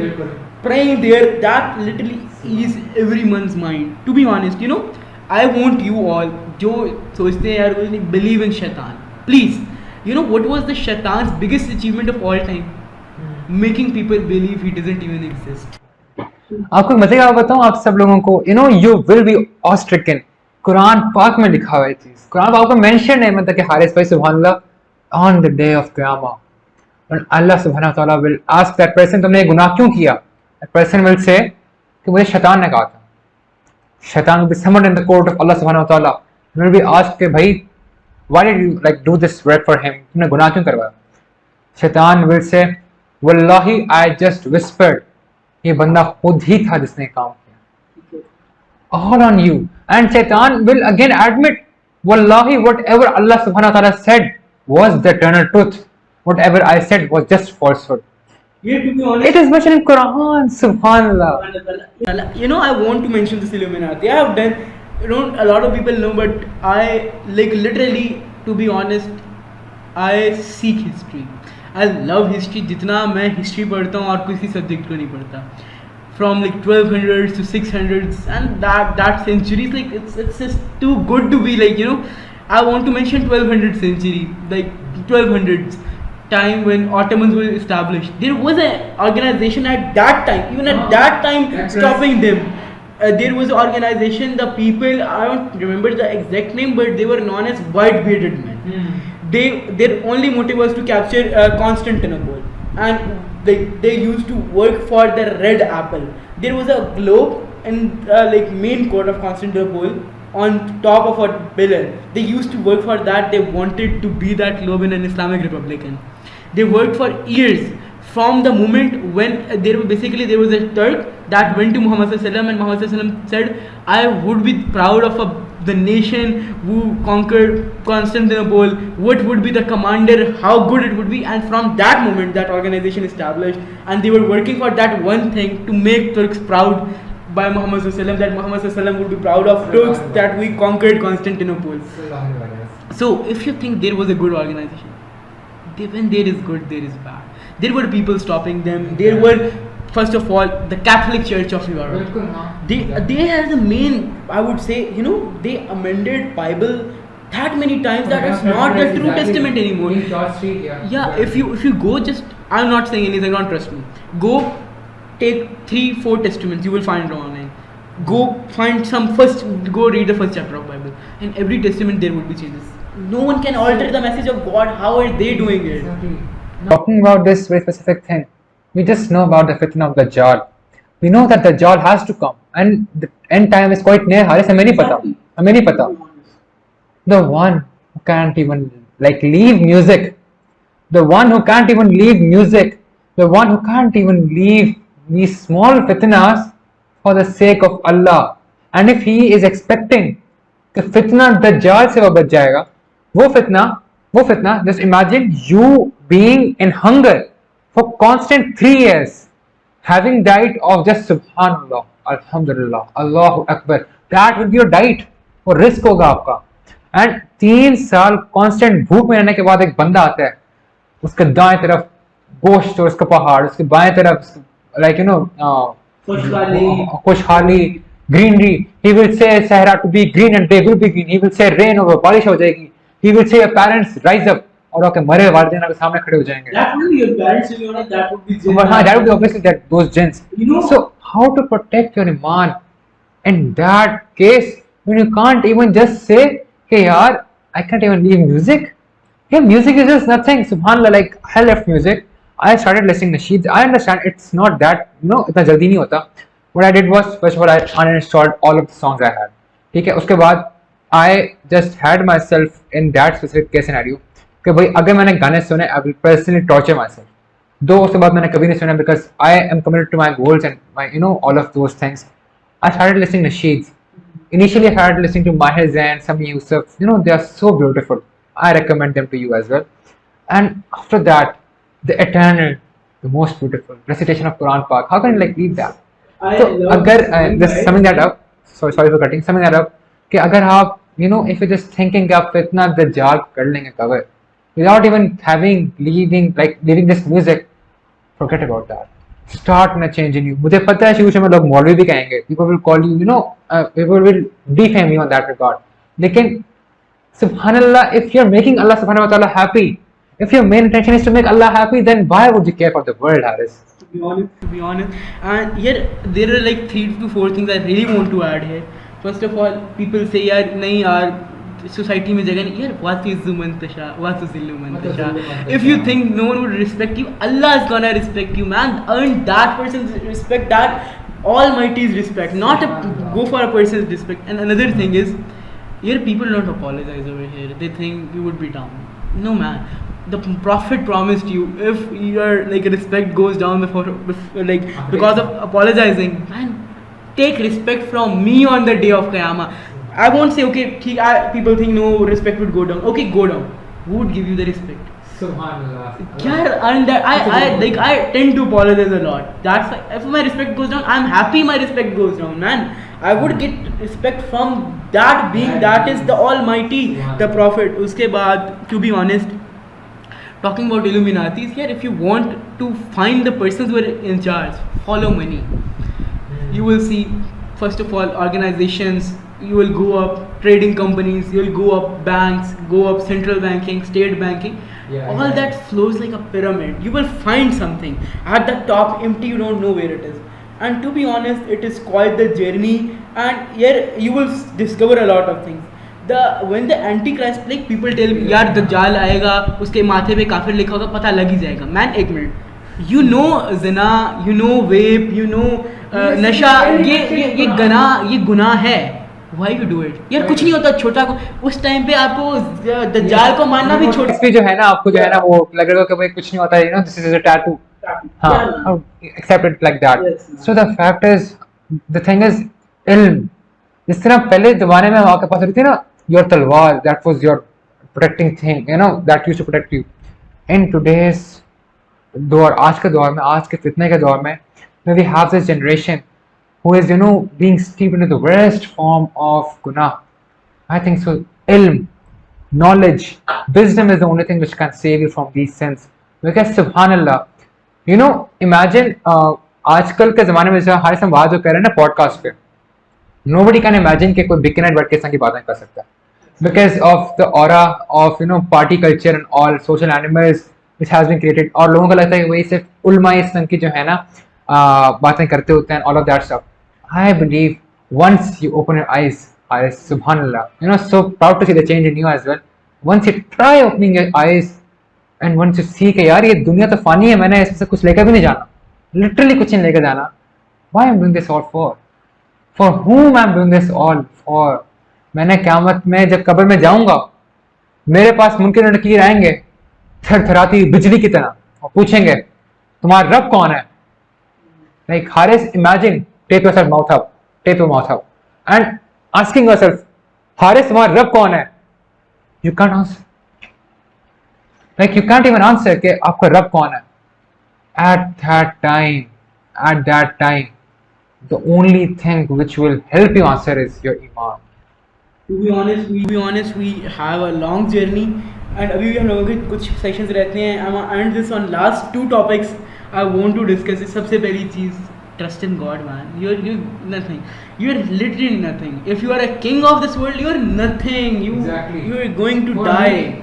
Praying there, that literally is everyone's mind. To be honest, you know, I want you all जो सोचते हैं यार believe in shaitan, please. You know what was the shaitan's biggest achievement of all time? Making people believe he doesn't even exist. आपको मजे का बताऊं आप सब लोगों को, you know you will be awe-stricken. Quran पाक में लिखा हुआ है चीज, कुरान पाक में मेंशन है मतलब कि हारिस भाई सुभान अल्लाह on the day of Qiyamah when Allah subhanahu wa ta'ala will ask that person तुमने ये गुनाह क्यों किया? That person will say कि मुझे शैतान ने कहा था. शैतान will be summoned in the court of Allah subhanahu wa ta'ala and will be asked कि भाई why did you like do this work for him? तुमने गुनाह क्यों करवाया? शैतान will say wallahi I just whispered, ये बंदा खुद ही था जिसने काम किया. All on you. And Shaitan will again admit wallahi whatever Allah subhanahu wa ta'ala said was the eternal truth, whatever I said was just falsehood. Yeah, to be honest, it is mentioned in Quran. Subhanallah. You know, I want to mention this Illuminati. I have done, you know, a lot of people know, but I like literally, to be honest, I seek history. I love history. जितना मैं history पढ़ता हूँ और किसी subject को नहीं पढ़ता. From like 1200s to 600s and that centuries, like it's just too good to be like, you know. I want to mention 1200th century, like 1200s time when Ottomans were established. There was an organization at that time, even at that time, stopping them. There was an organization, the people, I don't remember the exact name, but they were known as white bearded men. Their only motive was to capture Constantinople, and they used to work for the red apple. There was a globe in like main court of Constantinople on top of a pillar. They used to work for that. They wanted to be that globe in an Islamic republic. They worked for years. From the moment when there was a Turk that went to Muhammad Sallallahu and Muhammad said, I would be proud of the nation who conquered Constantinople, what would be the commander, how good it would be. And from that moment that organization established, and they were working for that one thing, to make Turks proud by Muhammad Sallallahu, that Muhammad Sallallahu would be proud of Turks that we conquered Constantinople. So if you think there was a good organization, when there is good, there is bad. There were people stopping them. There were, first of all, the Catholic Church of Europe. They are the main, I would say, you know, they amended Bible that many times that it's not the true testament anymore. Yeah, if you go, just, I'm not saying anything, don't trust me. Go take 3-4 testaments, you will find it online. Go find go read the first chapter of Bible. In every testament there would be changes. No one can alter the message of God. How are they doing it? Talking about this very specific thing, we just know about the fitna of the Dajjal. We know that the Dajjal has to come, and the end time is quite near. हमें नहीं पता. The one who can't even like leave music, the one who can't even leave these small fitnas for the sake of Allah. And if he is expecting the fitna Dajjal से वो बच जाएगा, वो fitna, just imagine you being in hunger for constant 3 years, having diet of just Subhanallah, Alhamdulillah, Allahu Akbar. That would be your diet, वो risk होगा आपका. And 3 साल constant भूख में रहने के बाद एक बंदा आता है, उसके दाएं तरफ गोश्त और उसका पहाड़, उसके बाएं तरफ like you know खुशहाली, greenery. He will say Sahara to be green and they will be green. He will say rain होगा, बारिश हो जाएगी. He will say your parents rise up, और आपके मरे वालिदैन आपके सामने खड़े हो जाएंगे. That would be your parents, to be honest. That would be jinn. हाँ, that would be obviously those jinns. You know, so how to protect your iman in that case when you can't even just say, hey yaar, I can't even leave music. Yeah, music is just nothing. Subhanallah, like I left music. I started listening to nasheeds. I understand it's not that, you know, इतना जल्दी नहीं होता. what I did was, first of all, I uninstalled all of the songs I had. ठीक है, उसके बाद I just had myself in that specific case scenario कि भाई अगर मैंने गाने सुने, I will personally torture myself. दो उसके बाद मैंने कभी नहीं सुना because I am committed to my goals and my all of those things. I started listening to Nasheeds. Initially, I started listening to Muhammad Zain, Sami Yusuf. They are so beautiful. I recommend them to you as well. And after that, the eternal, the most beautiful recitation of Quran Pak. How can you leave that? So, अगर just summing that up, sorry for cutting, summing that up, कि अगर आप if you're just thinking कि आप इतना दज्जाल कर लेंगे cover, without even leaving this music, forget about that. Start a change in you. मुझे पता है शुरू में लोग मौलवी भी कहेंगे. People will call you, people will defame you on that regard. लेकिन Subhanallah, if you're making Allah Subhanahu wa Taala happy, if your main intention is to make Allah happy, then why would you care for the world, Haris? To be honest, and here there are 3 to 4 things I really want to add here. First of all, people say यार नहीं यार society में जगह नहीं यार. What is Zumantasha? What is Illumantasha? If you think no one would respect you, Allah is gonna respect you, man. Earn that person's respect, that Almighty's respect, not go for a person's respect. And another thing is, here people don't apologize over here. They think you would be down. No, man. The Prophet promised you, if your respect goes down because of apologizing, man, take respect from me on the day of Qiyamah. I won't say okay. People think no respect would go down. Okay, go down. Who would give you the respect? Subhanallah. Yeah, and that I tend to apologize a lot. That's why if my respect goes down, I'm happy my respect goes down, man. I would get respect from that being, that is the Almighty, the Prophet. Uske baad, to be honest, talking about Illuminatis, here if you want to find the persons who are in charge, follow money. You will see, first of all, organizations. You will go up trading companies. You will go up banks, go up central banking, state banking. All that flows like a pyramid. You will find something at the top empty. You don't know where it is. And to be honest, it is quite the journey. And here you will discover a lot of things. When the Antichrist, people tell me, यार दज्जाल आएगा, उसके माथे पे काफिर लिखा होगा, पता लग ही जाएगा. Man, एक minute. You know zina, you know vape, you know नशा, ये गुनाह है. Why you do it? यार कुछ नहीं होता छोटा को. उस टाइम पे आपको दज्जाल को मानना भी छोटा. इसमें जो है ना आपको जो है ना वो लगेगा कि भाई कुछ नहीं होता है. This is a tattoo. हाँ, accept it like that. So the fact is, the thing is, ilm. जिस तरह पहले जमाने में आपके पास रहती थी ना your तलवार, that was your protecting thing, that used to protect you. In today's दौर, आज के दौर में, आज के फितने के दौर में, we have this generation who is being steeped into the worst form of guna. I think so. Ilm, knowledge, wisdom is the only thing which can save you from these sins. Because Subhanallah, imagine आजकल के ज़माने में जैसे हमारे संवाद जो कर रहे हैं ना पॉडकास्ट पे, nobody can imagine कि कोई बिग नाइट बैठ के इस तरह की बातें कर सकता है. Because of the aura of party culture and all social animals which has been created. और लोगों को लगता है कि वही सिर्फ उल्मा इस तरह की जो है ना बातें करते होते हैं, all of that stuff. I believe once you open your eyes, Subhanallah, so proud to see the change in you as well. Once you try opening your eyes and once you see कि यार ये दुनिया तो फानी है, मैंने इससे कुछ लेकर भी नहीं जाना, literally कुछ नहीं लेकर जाना. Why I'm doing this all for? For whom I'm doing this all for? मैंने क़यामत में जब कब्र में जाऊंगा, मेरे पास मुनकर नकीर आएंगे थरथराती बिजली की तरह और पूछेंगे तुम्हारा रब कौन है. Like Haris, imagine, tape your mouth up and asking yourself, Haris, तुम्हारा रब कौन है? You can't answer. You can't even answer कि आपका रब कौन है. At that time, the only thing which will help you answer is your iman. To be honest, we have a long journey, and अभी भी हम लोगों के कुछ सेशंस रहते हैं. I'm gonna end this on last 2 topics I want to discuss. सबसे पहली चीज़, trust in God, man. You're nothing. You're literally nothing. If you are a king of this world, you're nothing. You're going to die.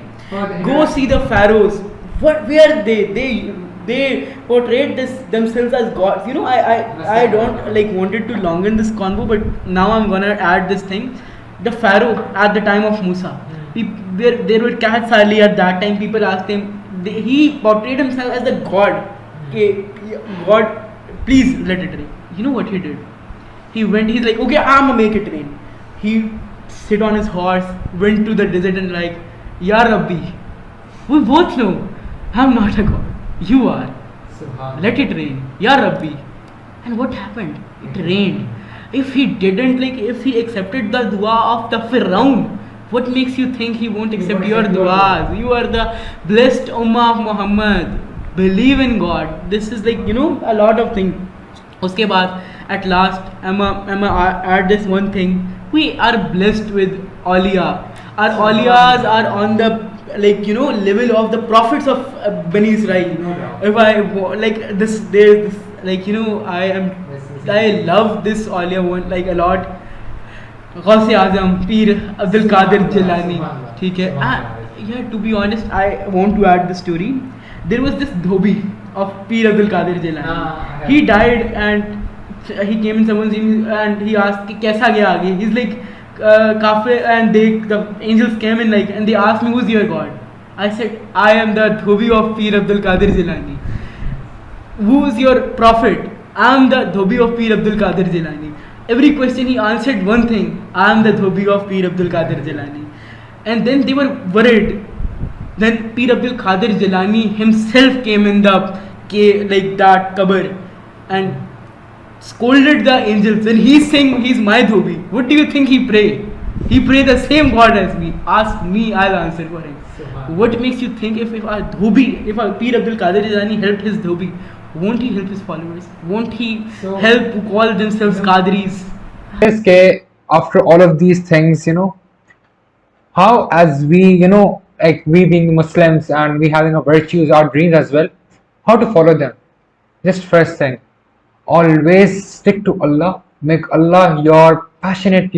Go see the pharaohs. Where are they? They portrayed themselves as gods. I don't wanted to longen this convo, but now I'm gonna add this thing. The pharaoh at the time of Musa, there were cats Ali at that time. People asked him. He portrayed himself as the god. God, please let it rain. You know what he did? He went. He's like, okay, I'm gonna make it rain. He sit on his horse, went to the desert and like, Ya Rabbi, we both know I'm not a god. You are. Let it rain, Ya Rabbi. And what happened? It rained. If he didn't, like, if he accepted the dua of the Firaun, what makes you think he won't accept your duas? You are the blessed Ummah of Muhammad. Believe in God. This is like, a lot of things. Uske baad, at last, I'ma add this one thing. We are blessed with awliya. Our awliyas are on the level of the prophets of Bani Israel. If I like this, there's this, I love this awliya one like a lot. Ghaus Azam, Pir Abdul Qadir Jilani. ठीक है? Yeah, to be honest, I want to add the story. There was this dhobi of Pir Abdul Qadir Jilani. He died and he came in someone's room and he asked कि कैसा गया आगे. He's like kafir, and the angels came in and they asked me, who's your god? I said, I am the dhobi of Pir Abdul Qadir Jilani. Who's your prophet? I am the dhobi of Pir Abdul Qadir Jilani. Every question he answered one thing, I am the dhobi of Pir Abdul Qadir Jilani. And then they were worried. Then Pir Abdul Qadir Jilani himself came in that qabr and scolded the angels. And he's saying he's my dhobi. What do you think he pray? He pray the same God as me. Ask me, I'll answer for him. What makes you think if a Pir Abdul Qadir Jilani helped his dhobi, won't he help his followers? Won't he help who call themselves Qadiris? After all of these things, how as we, we being Muslims and we having our virtues, our dreams as well, how to follow them? Just first thing, always stick to Allah, make Allah your passionate,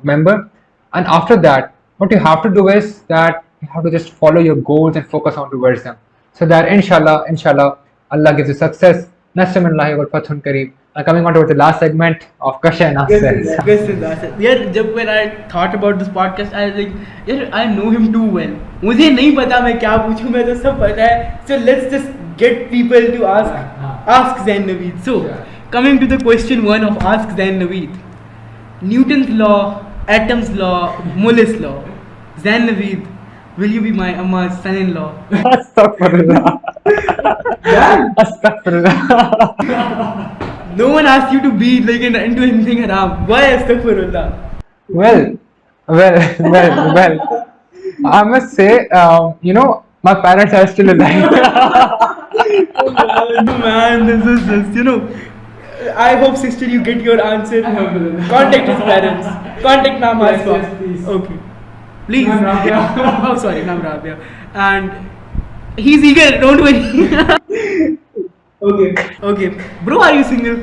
member. And after that, what you have to do is that you have to just follow your goals and focus on towards them. So that inshallah, Allah gives you success. Nasrullahi wal fathun kareem. And coming on to the last segment of question and answers. When I thought about this podcast, I was like, I know him too well. मुझे नहीं पता मैं क्या पूछूं, मैं तो सब पता है. So let's just get people to ask Zain Naveed. So coming to the question 1 of Ask Zain Naveed. Newton's law, Atom's law, Mullis law. Zain Naveed, will you be my Amma's son-in-law? Astaghfirullah. Astaghfirullah. No one asked you to be into anything haram. Why astaghfirullah? Well. I must say, my parents are still alive. Man, this is just, I hope, sister, you get your answer. Contact his parents. Contact Nama's Yes, please. Okay. Please. Nam Rabia. Oh, sorry, Nam Rabia. And he's eager, don't worry. Okay. Bro, are you single?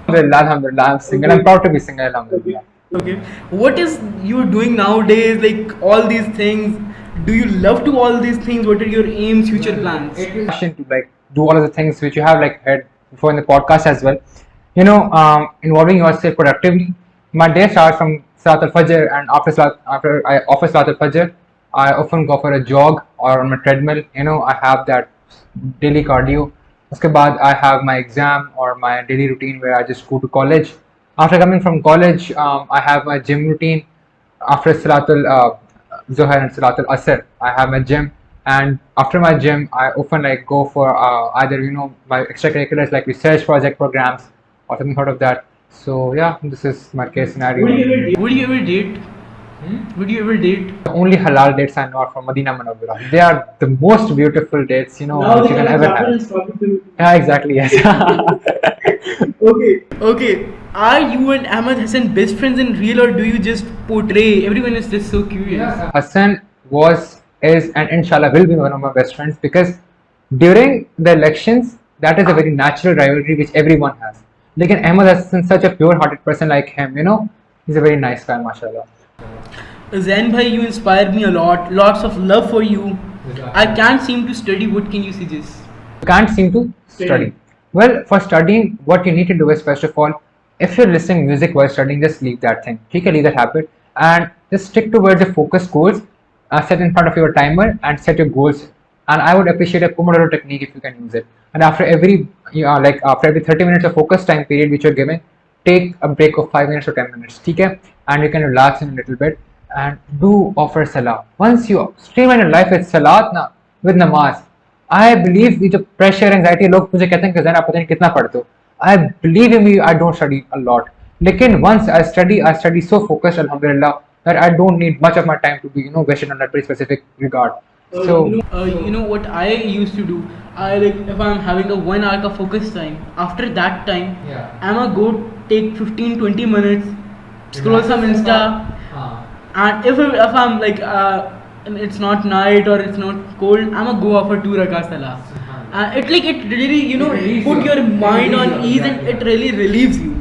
Alhamdulillah, I'm single. I'm proud to be single, alhamdulillah. Okay. What is you doing nowadays? All these things. Do you love to all these things? What are your aims, future plans? Passion to do all of the things which you have heard before in the podcast as well. Involving yourself productively. My day starts from Salat al-Fajr, and after I offer Salat al-Fajr, I often go for a jog or on my treadmill. I have that daily cardio. Uske baad I have my exam or my daily routine where I just go to college. After coming from college, I have my gym routine. After Salatul Zuhr and Salatul Asr, I have my gym. And after my gym, I often go for either my extracurriculars like research project programs or something sort of that. So yeah, this is my case scenario. Would you ever date? Would you ever date? The only halal dates I know are from Madina Munawwara. They are the most beautiful dates, which you Now can ever have. Yeah, exactly, yes. Okay. Are you and Ahmad Hassan best friends in real, or do you just portray? Everyone is just so curious. Hassan is, and inshallah will be one of my best friends, because during the elections, that is a very natural rivalry which everyone has. Lekin Ahmad Hassan, such a pure-hearted person like him, he's a very nice guy, mashallah. Zain bhai, you inspire me a lot. Lots of love for you. I can't seem to study. What can you suggest? Can't seem to study. Well, for studying, what you need to do is, first of all, if you're listening music while studying, just leave that thing. Leave that habit and just stick towards the focus goals. Set in front of your timer and set your goals. And I would appreciate a Pomodoro technique if you can use it. And after every 30 minutes of focus time period which you're giving, take a break of 5 minutes or 10 minutes, okay? And you can relax in a little bit and do offer salah. Once you streamline your life with salat na, with namaz, I believe with the pressure, anxiety, लोग मुझे कहते हैं कि ज़रा पता नहीं कितना पढ़ते हो. I believe in me, I don't study a lot. लेकिन once I study so focused, alhamdulillah, that I don't need much of my time to be, wasted on that very specific regard. So, you know what I used to do? I like if I'm having a 1 hour of focus time. After that time, yeah. I'ma go take 15-20 minutes, scroll some Insta, and if I'm like and it's not night or it's not cold, I'ma go offer 2 rakah salah. It really put your mind on ease and it really relieves you.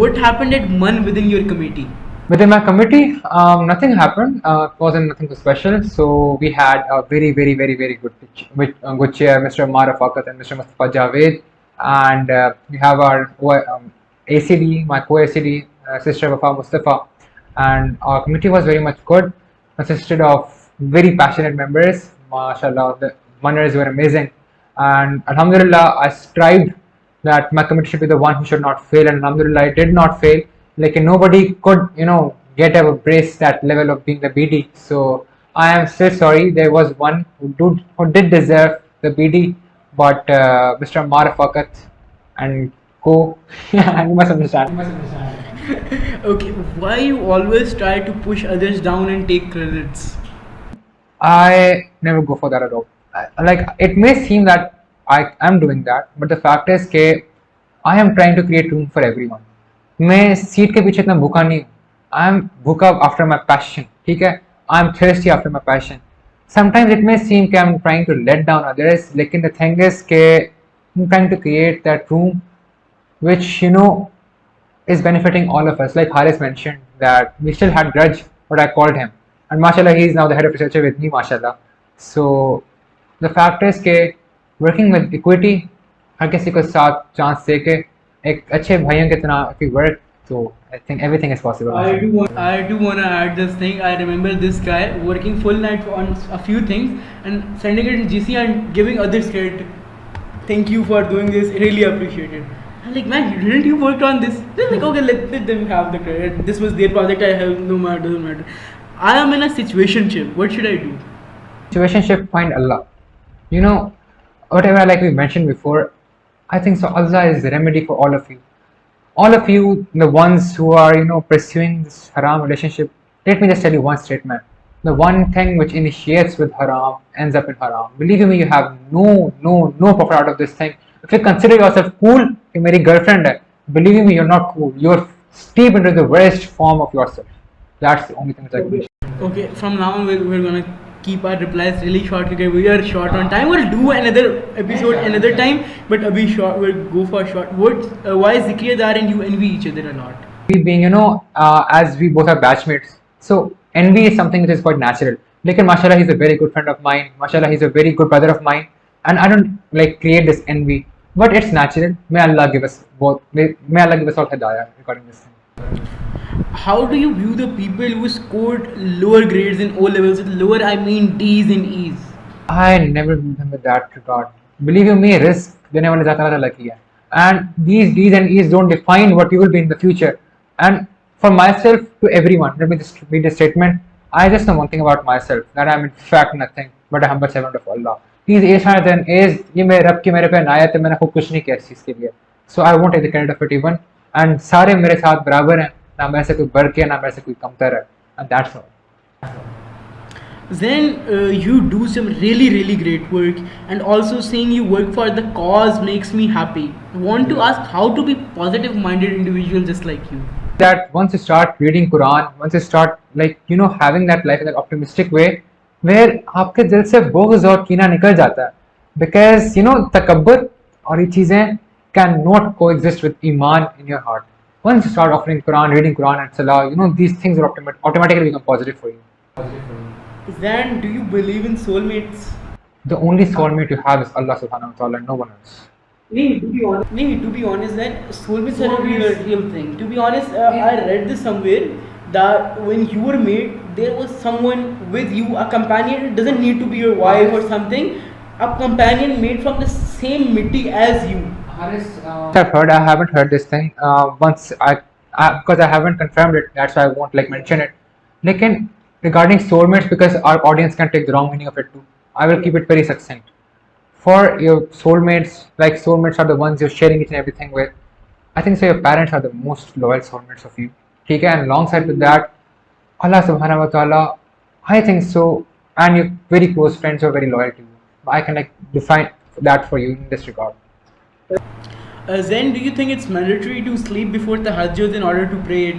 What happened at Man within your committee? Within my committee, nothing happened. Wasn't nothing too special. So we had a very, very, very, very good good chair, Mr. Amar Fakat and Mr. Mustafa Javed, and we have our ACD, my co-ACD, Sister Wafa Mustafa, and our committee was very much good. Consisted of very passionate members. MashaAllah, the manners were amazing, and Alhamdulillah, I strived that my committee should be the one who should not fail, and Alhamdulillah, I did not fail. Like nobody could, get a brace that level of being the BD. So I am still sorry. There was one who did deserve the BD, but Mr. Amar Fakat and co. You must understand. Okay, why you always try to push others down and take credits? I never go for that at all. Like it may seem that I am doing that, but the fact is that I am trying to create room for everyone. मैं seat के पीछे इतना भूखा नहीं हूँ. I am भूखा after my passion. ठीक है? I am thirsty after my passion. Sometimes it may seem that I am trying to let down others, लेकिन the thing is that I am trying to create that room which is benefiting all of us. Like Haris mentioned that we still had grudge, but I called him, and mashallah he is now the head of research with me, mashallah. So the fact is that working with equity, हर किसी को साथ chance दे के एक अच्छे भाइयों की तरह if we work, so I think everything is possible. I do want to add this thing. I remember this guy working full night on a few things and sending it in GC and giving others credit. Thank you for doing this. Really appreciate it. I'm like, man, didn't you work on this? Just like, okay, let them have the credit. This was their project. I have no matter, doesn't matter. I am in a situationship. What should I do? Situationship, find Allah. Whatever like we mentioned before, I think so Allah is the remedy for all of you. All of you, the ones who are, pursuing this haram relationship, let me just tell you one statement. The one thing which initiates with haram ends up in haram. Believe me, you have no profit out of this thing. If you consider yourself cool, you're my girlfriend, believe me, you're not cool. You're steep into the worst form of yourself. That's the only thing that I can mention. Okay, from now on, we're going to keep our replies really short because we are short on time. We'll do another episode another time, but we'll go for short. Why Zikriyadar and you envy each other a lot? We being, as we both are batchmates, so envy is something which is quite natural. Lekin mashallah, he's a very good friend of mine. Mashallah, he's a very good brother of mine, and I don't create this envy, but it's natural. May Allah give us both. May Allah give us all hidayah regarding this thing. How do you view the people who scored lower grades in O levels? With lower, I mean D's and E's. I never view them with that regard. Believe you me, risk देने वाले ज़ात अल्लाह ताला की है. And these D's and E's don't define what you will be in the future. And for myself, to everyone, let me just read a statement. I just know one thing about myself, that I am in fact nothing but a humble servant of Allah. These A's and A's, ये मेरे रब की मेरे पे नायत है, मैंने खुद कुछ नहीं किया इस चीज़ के लिए. So I won't take the credit of it even. And सारे मेरे साथ बराबर हैं. ना मेरे से कोई बढ़ के ना मेरे से कोई कमतर है, and that's all. Then you do some really great work, and also saying you work for the cause makes me happy. I want to ask how to be positive minded individual just like you. That once you start reading Quran, once you start having that life in that optimistic way, where आपके दिल से बोझ और कीना निकल जाता है, because तकब्बुर और ये चीजें cannot coexist with iman in your heart. Once you start offering Quran, reading Quran and Salah, these things will automatically become positive for you. Then, do you believe in soulmates? The only soulmate you have is Allah subhanahu wa ta'ala, no one else. To be honest, then soulmates are a real thing. To be honest, I read this somewhere that when you were made, there was someone with you, a companion. It doesn't need to be your wife or something. A companion made from the same mitti as you. I've heard. I haven't heard this thing. Once because I haven't confirmed it. That's why I won't like mention it. Lekin regarding soulmates, because our audience can take the wrong meaning of it too. I will keep it very succinct. For your soulmates, like soulmates are the ones you're sharing each and everything with. I think so. Your parents are the most loyal soulmates of you. Okay, and alongside with that, Allah Subhanahu wa Taala, I think so. And your very close friends are very loyal to you. I can like define that for you in this regard. Zen, do you think it's mandatory to sleep before tahajjud in order to pray it?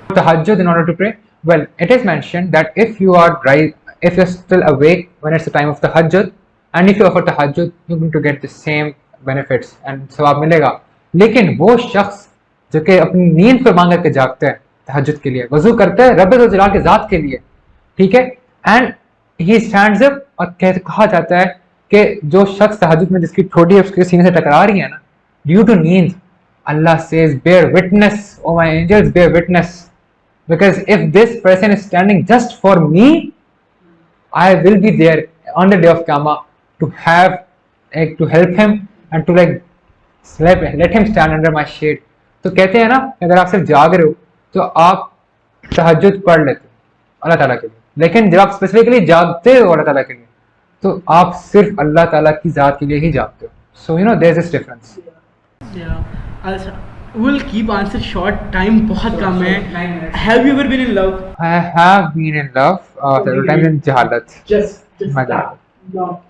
Tahajjud in order to pray? Well, it is mentioned that if you are right, if you're still awake when it's the time of tahajjud, and if you offer tahajjud, you're going to get the same benefits and सवाब मिलेगा. लेकिन वो शख्स जो कि अपनी नींद पर मांग करके जागता है तहज्जुद के लिए, वजू करता है रब जलाल के ज़ात के लिए, ठीक है, एंड ही स्टैंड्स अप और कहा जाता है कि जो शख्स तहज्जुद में जिसकी ठोड़ी उसके सीने से टकरा रही है ना, ड्यू टू नींद, Allah says, bear witness, oh my angels, bear witness. Because if this person is standing just for me, I will be there on the day of Qiyamah to have, to help him and to like let him stand under my shade. तो कहते हैं ना, अगर आप सिर्फ जाग रहे हो तो आप तहज्जुद पढ़ लेते हो अल्लाह ताला के लिए, लेकिन जब आप स्पेसिफिकली जागते हो अल्लाह ताला के लिए तो आप सिर्फ अल्लाह ताला की ज़ात के लिए ही जागते हो. So you know there's this difference. Yeah, we'll keep answer short. Time बहुत कम है. Have you ever been in love? I have been in love several times in jahalat. Just My that. No.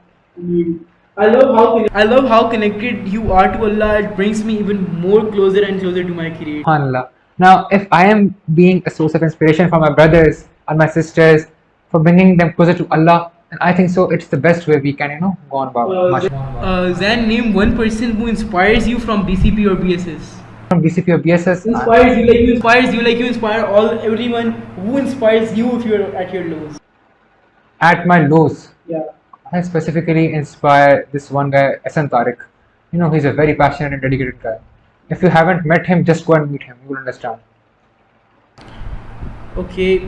I love how connected you are to Allah. It brings me even more closer and closer to my Creator. SubhanAllah. Now, if I am being a source of inspiration for my brothers and my sisters, for bringing them closer to Allah, and I think so it's the best way we can, go on about. Zain, name one person who inspires you from BCP or BSS. From BCP or BSS. Inspires you like you inspire everyone. Who inspires you if you're at your lows? At my lows. Yeah. I specifically inspire this one guy, Asan Tariq. He's a very passionate and dedicated guy. If you haven't met him, just go and meet him. You will understand. Okay,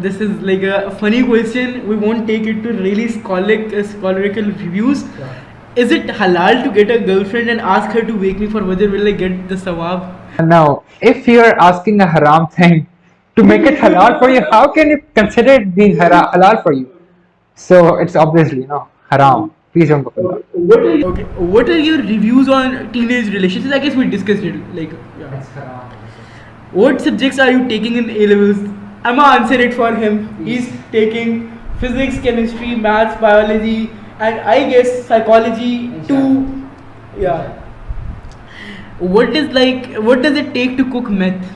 this is like a funny question. We won't take it to really scholarical reviews. Yeah. Is it halal to get a girlfriend and ask her to wake me for whether will I get the sawab? Now, if you're asking a haram thing to make it halal for you, how can you consider it being halal for you? So it's obviously, haram. Please don't go for that. What are your reviews on teenage relationships? I guess we discussed it. It's haram. What subjects are you taking in A-levels? I'm gonna answer it for him. He's taking physics, chemistry, maths, biology, and I guess psychology too. Yeah. What does it take to cook meth?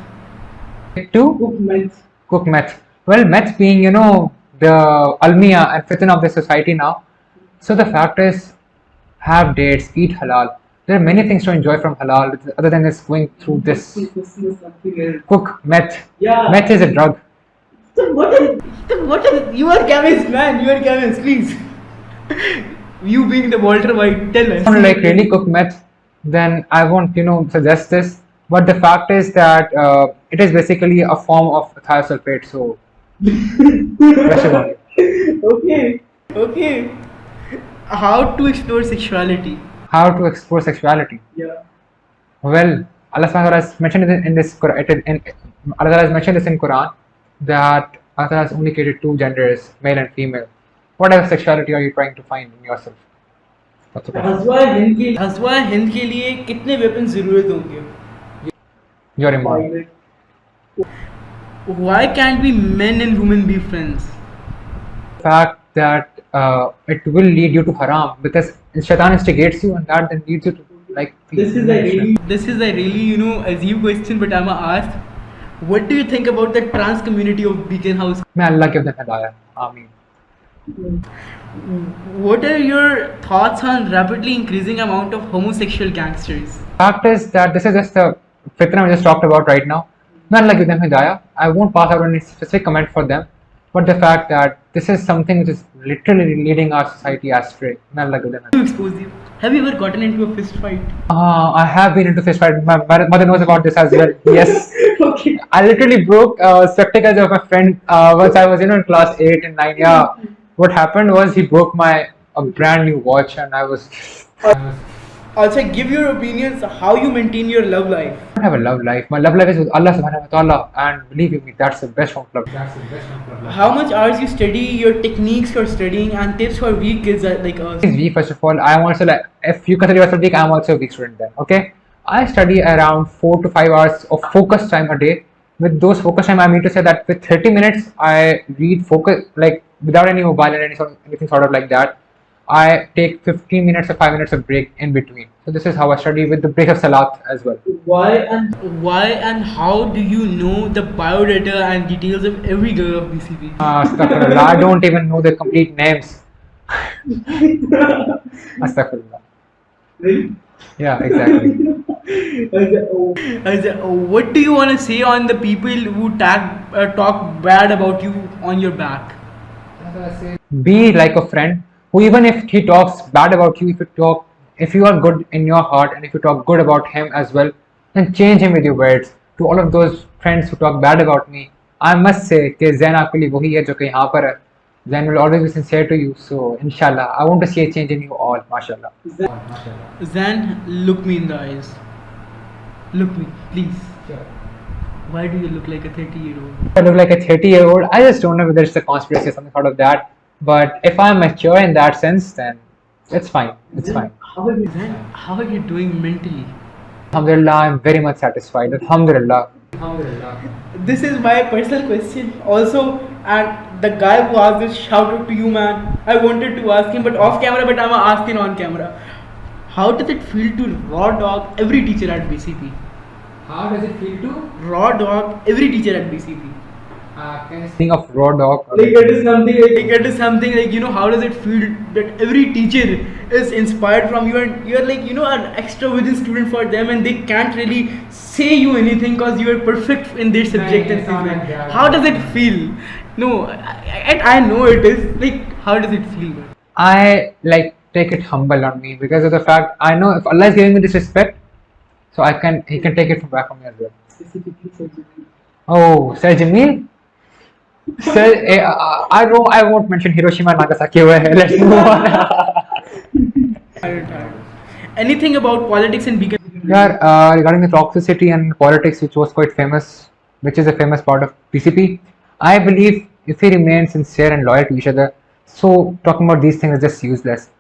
Cook meth. Well, meth being, the almiya and fitna of the society now. So the fact is, have dates, eat halal. There are many things to enjoy from halal other than just going through this. Cook meth. Yeah. Meth is a drug. So what is you are chemist, man. You are chemist, please. You being the Walter White, tell us. If someone like really cook meth, then I won't, suggest this. But the fact is that it is basically a form of thiosulfate. So, Okay. How to explore sexuality? How to explore sexuality? Yeah. Well, Allah Subhanahu wa Ta'ala has mentioned in this Allah Ta'ala has mentioned this in Quran that Allah Ta'ala has only created two genders, male and female. What other sexuality are you trying to find in yourself? That's okay. हज़वा Hind के लिए कितने weapons ज़रूरत होंगे? You're immortal. Why can't we men and women be friends? The fact that it will lead you to haram because shaitan instigates you and that then leads you to like. This is a really ajeeb question, but I'm gonna ask. What do you think about the trans community of Beacon House? May Allah give them hidayah. Ameen. What are your thoughts on rapidly increasing amount of homosexual gangsters? Fact is that this is just the fitna we just talked about right now. May Allah give them hidayah. I won't pass out any specific comment for them, but the fact that this is something which is literally leading our society astray. May Allah give them hidayah. To expose you. Have you ever gotten into a fist fight? I have been into fist fight. My mother knows about this as well. Yes. Okay. I literally broke spectacles of my friend once I was in class 8 and 9. Yeah. What happened was he broke my a brand new watch, and I was. Also, give your opinions how you maintain your love life. I don't have a love life. My love life is with Allah subhanahu wa ta'ala, and believe me, that's the best form of love. That's the best form of love. How much hours you study, your techniques for studying, and tips for weak kids like us. Week, first of all, I am also like, if you consider yourself weak, I am also a weak student then. Okay, I study around 4 to 5 hours of focus time a day. With those focus time, I mean to say that with 30 minutes, I read focus like without any mobile and anything sort of like that. I take 15 minutes or 5 minutes of break in between. So this is how I study with the break of Salat as well. Why and how do you know the biodata and details of every girl of BCP? Astaghfirullah, I don't even know the complete names. Astaghfirullah. Really? Yeah, exactly. What do you want to say on the people who talk bad about you on your back? Be like a friend who, even if he talks bad about you, if you are good in your heart and if you talk good about him as well, then change him with your words. To all of those friends who talk bad about me, I must say कि Zain आपके लिए वही है जो कि यहाँ पर है. Zain will always be sincere to you. So inshallah, I want to see a change in you all. Mashallah. Zain, look me in the eyes. Look me, please. Sure. Why do you look like a 30-year-old? I look like a 30-year-old. I just don't know whether it's a conspiracy or something out of that. But if I'm mature in that sense, then it's fine. It's fine. How are you doing mentally? Alhamdulillah, I'm very much satisfied. Alhamdulillah. This is my personal question also, and the guy who asked this, shout out to you, man. I wanted to ask him but off camera, but I'm asking on camera. How does it feel to raw dog every teacher at BCP? How does it feel to? Raw dog every teacher at BCP. Think of raw dog. It is something like, you know, how does it feel that every teacher is inspired from you and you're like, you know, an extra virgin student for them and they can't really say you anything because you are perfect in their subject and things like that. How does it feel? No, I know it is. Like, how does it feel? I like take it humble on me because of the fact I know if Allah is giving me this respect, so He can take it from back from me as well. Oh, Sir Jamil? Sir, I won't mention Hiroshima and Nagasaki over here. Let's move on. Anything about politics and BK? Yeah, regarding the toxicity and politics, which was quite famous, which is a famous part of PCP, I believe if we remain sincere and loyal to each other, so talking about these things is just useless.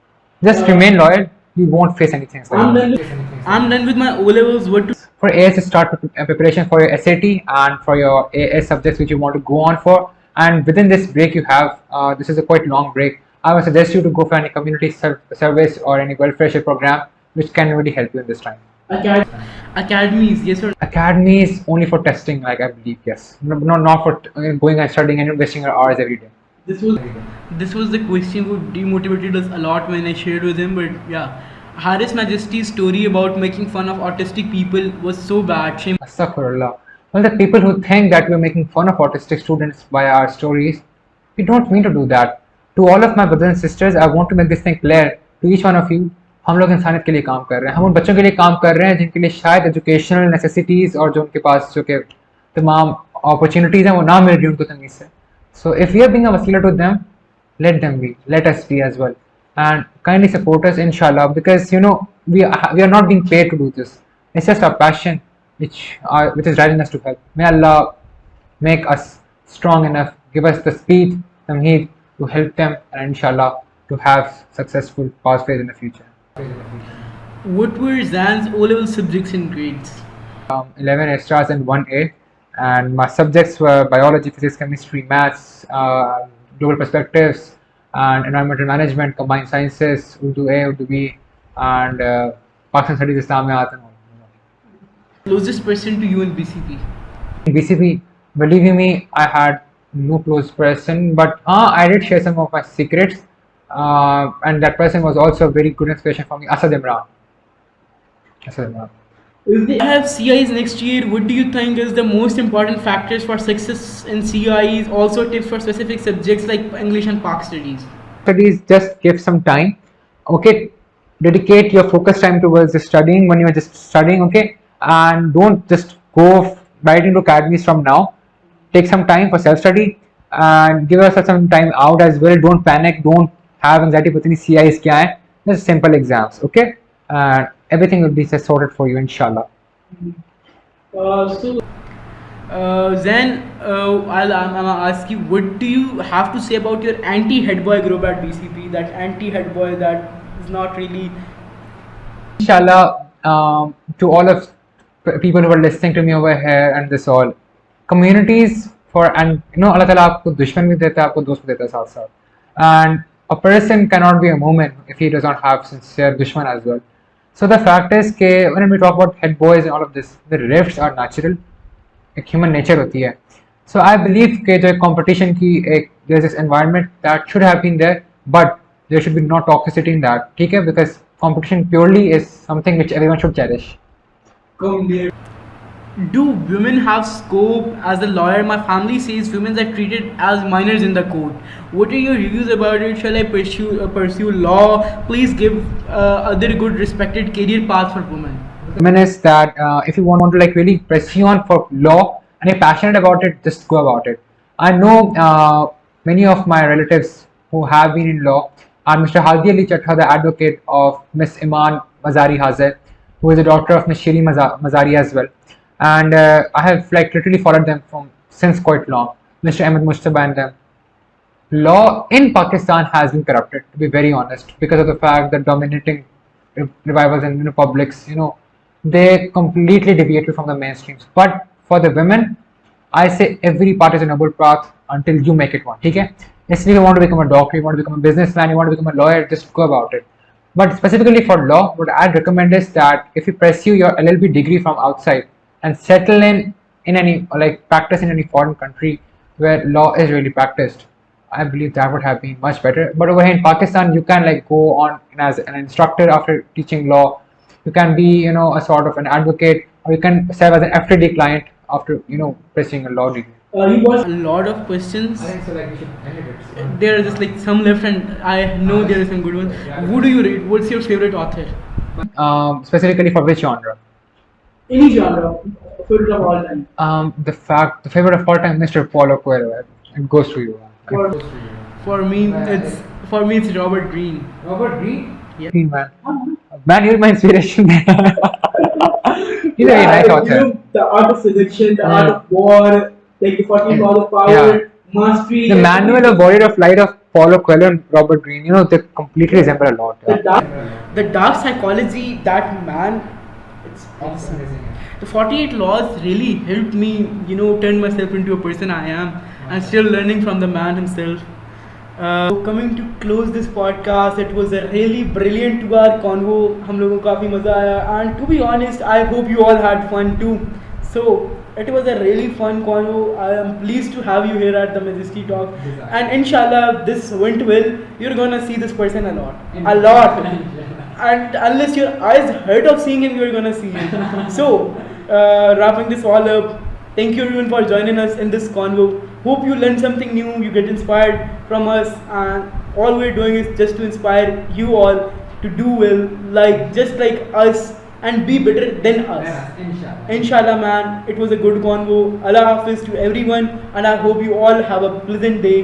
Just remain loyal, you won't face anything. I'm done with my O levels. What to? For AS, start preparation for your SAT and for your AS subjects which you want to go on for. And within this break you have, this is a quite long break. I would suggest you to go for any community service or any welfareship program which can really help you in this time. Academies, yes or no? Academies only for testing, like I believe, yes. Not for going and studying and investing your hours every day. This was the question who demotivated us a lot when I shared with him, but yeah. Haris Majesty's story about making fun of autistic people was so bad. Shame. Astaghfirullah. Well, the people who think that we're making fun of autistic students by our stories, we don't mean to do that. To all of my brothers and sisters, I want to make this thing clear to each one of you. हम लोग इंसानियत के लिए काम कर रहे हैं, हम उन बच्चों के लिए काम कर रहे हैं जिनके लिए शायद एजुकेशनल नेसेसिटीज़ और जो उनके पास जो कि तमाम अपॉर्चुनिटीज़ हैं वो ना मिल रही उनको तमीज़ से. So if we are being a wasila to them, let them be, let us be as well, and kindly support us inshallah, because you know we are not being paid to do this. It's just our passion which is driving us to help. May Allah make us strong enough, give us the speed, the need to help them, and inshallah to have successful pass fails in the future. What were Zain's O-level subjects and grades? 11 extras and 1A, and my subjects were biology, physics, chemistry, maths, global perspectives, and environmental management, combined sciences, Urdu A, Urdu B, and Pakistan studies, Islam and all. Closest person to you in BCP? In BCP, believe me, I had no close person, but I did share some of my secrets, and that person was also a very good inspiration for me, Asad Imran. I have CIs next year. What do you think is the most important factors for success in CIs? Also tips for specific subjects like English and Pak studies. Studies, just give some time. Okay, dedicate your focus time towards the studying when you are just studying. Okay, and don't just go right into academies from now. Take some time for self-study and give yourself some time out as well. Don't panic. Don't have anxiety, put any CIs kya hai, just simple exams, okay? And everything will be just sorted for you, inshallah. Then I'm gonna ask you, what do you have to say about your anti-head boy group at BCP? That anti-head boy that is not really. Inshallah, to all of people who are listening to me over here and this all, communities for, and Allah Ta'ala आपको दुश्मन भी देता है, आपको दोस्त भी देता है साथ साथ. And a person cannot be a mu'min if he does not have sincere dushman as well. So the fact is that when we talk about head boys and all of this, the rifts are natural. एक human nature होती है. सो I believe कि जो competition की एक there is this environment that should have been there, but there should be no toxicity in that, ठीक है, because competition purely is something which everyone should cherish. Do women have scope? As a lawyer, my family says women are treated as minors in the court. What are your reviews about it? Shall I pursue law? Please give other good respected career path for women. Women is that if you want to like really pursue on for law and you're passionate about it, just go about it. I know many of my relatives who have been in law, and Mr. Hadi Ali Chattha, the advocate of Miss Iman Mazari Hazar, who is a daughter of Miss Shiri Mazari as well. And I have like literally followed them from since quite long. Mr. Ahmed Mustaba and them. Law in Pakistan has been corrupted, to be very honest, because of the fact that dominating revivals and publics, they completely deviated from the mainstreams. But for the women, I say every path is a noble path until you make it one. Okay? If you want to become a doctor, you want to become a businessman, you want to become a lawyer, just go about it. But specifically for law, what I'd recommend is that if you pursue your LLB degree from outside and settle in any, like practice in any foreign country where law is really practiced, I believe that would have been much better. But over here in Pakistan, you can like go on as an instructor after teaching law. You can be, a sort of an advocate, or you can serve as an FTD client after, pursuing a law degree. He was a lot of questions. I think so. Like we should end it. So. There are just like some left, and I know there are some good ones. Who do you read? What's your favorite author? Specifically for which genre? Any genre. Favorite of all time. The favorite of all time, Mr. Paulo Coelho. It goes to you. For me, it's Robert Greene. Robert Greene? Yeah. Green man. Man, you're my inspiration. He's a very nice author. The art of seduction, the art of war, like the 14 laws of power, mastery. The manual of Warrior of Light of Paulo Coelho and Robert Greene, they completely resemble a lot. The dark psychology, that man, it's awesome. The 48 laws really helped me, turn myself into a person I am, and still learning from the man himself. Coming to close this podcast, it was a really brilliant 2-hour convo. हम लोगों को काफ़ी मज़ा आया, and to be honest, I hope you all had fun too. So it was a really fun convo. I am pleased to have you here at the Majesty Talk, and inshallah this went well. You're gonna see this person a lot, and unless your eyes heard of seeing him, you're gonna see him. So wrapping this all up, thank you everyone for joining us in this convo. Hope you learned something new, you get inspired from us, and all we're doing is just to inspire you all to do well, just like us, and be better than us. Inshallah man, it was a good convo. Allah Hafiz to everyone, and I hope you all have a pleasant day.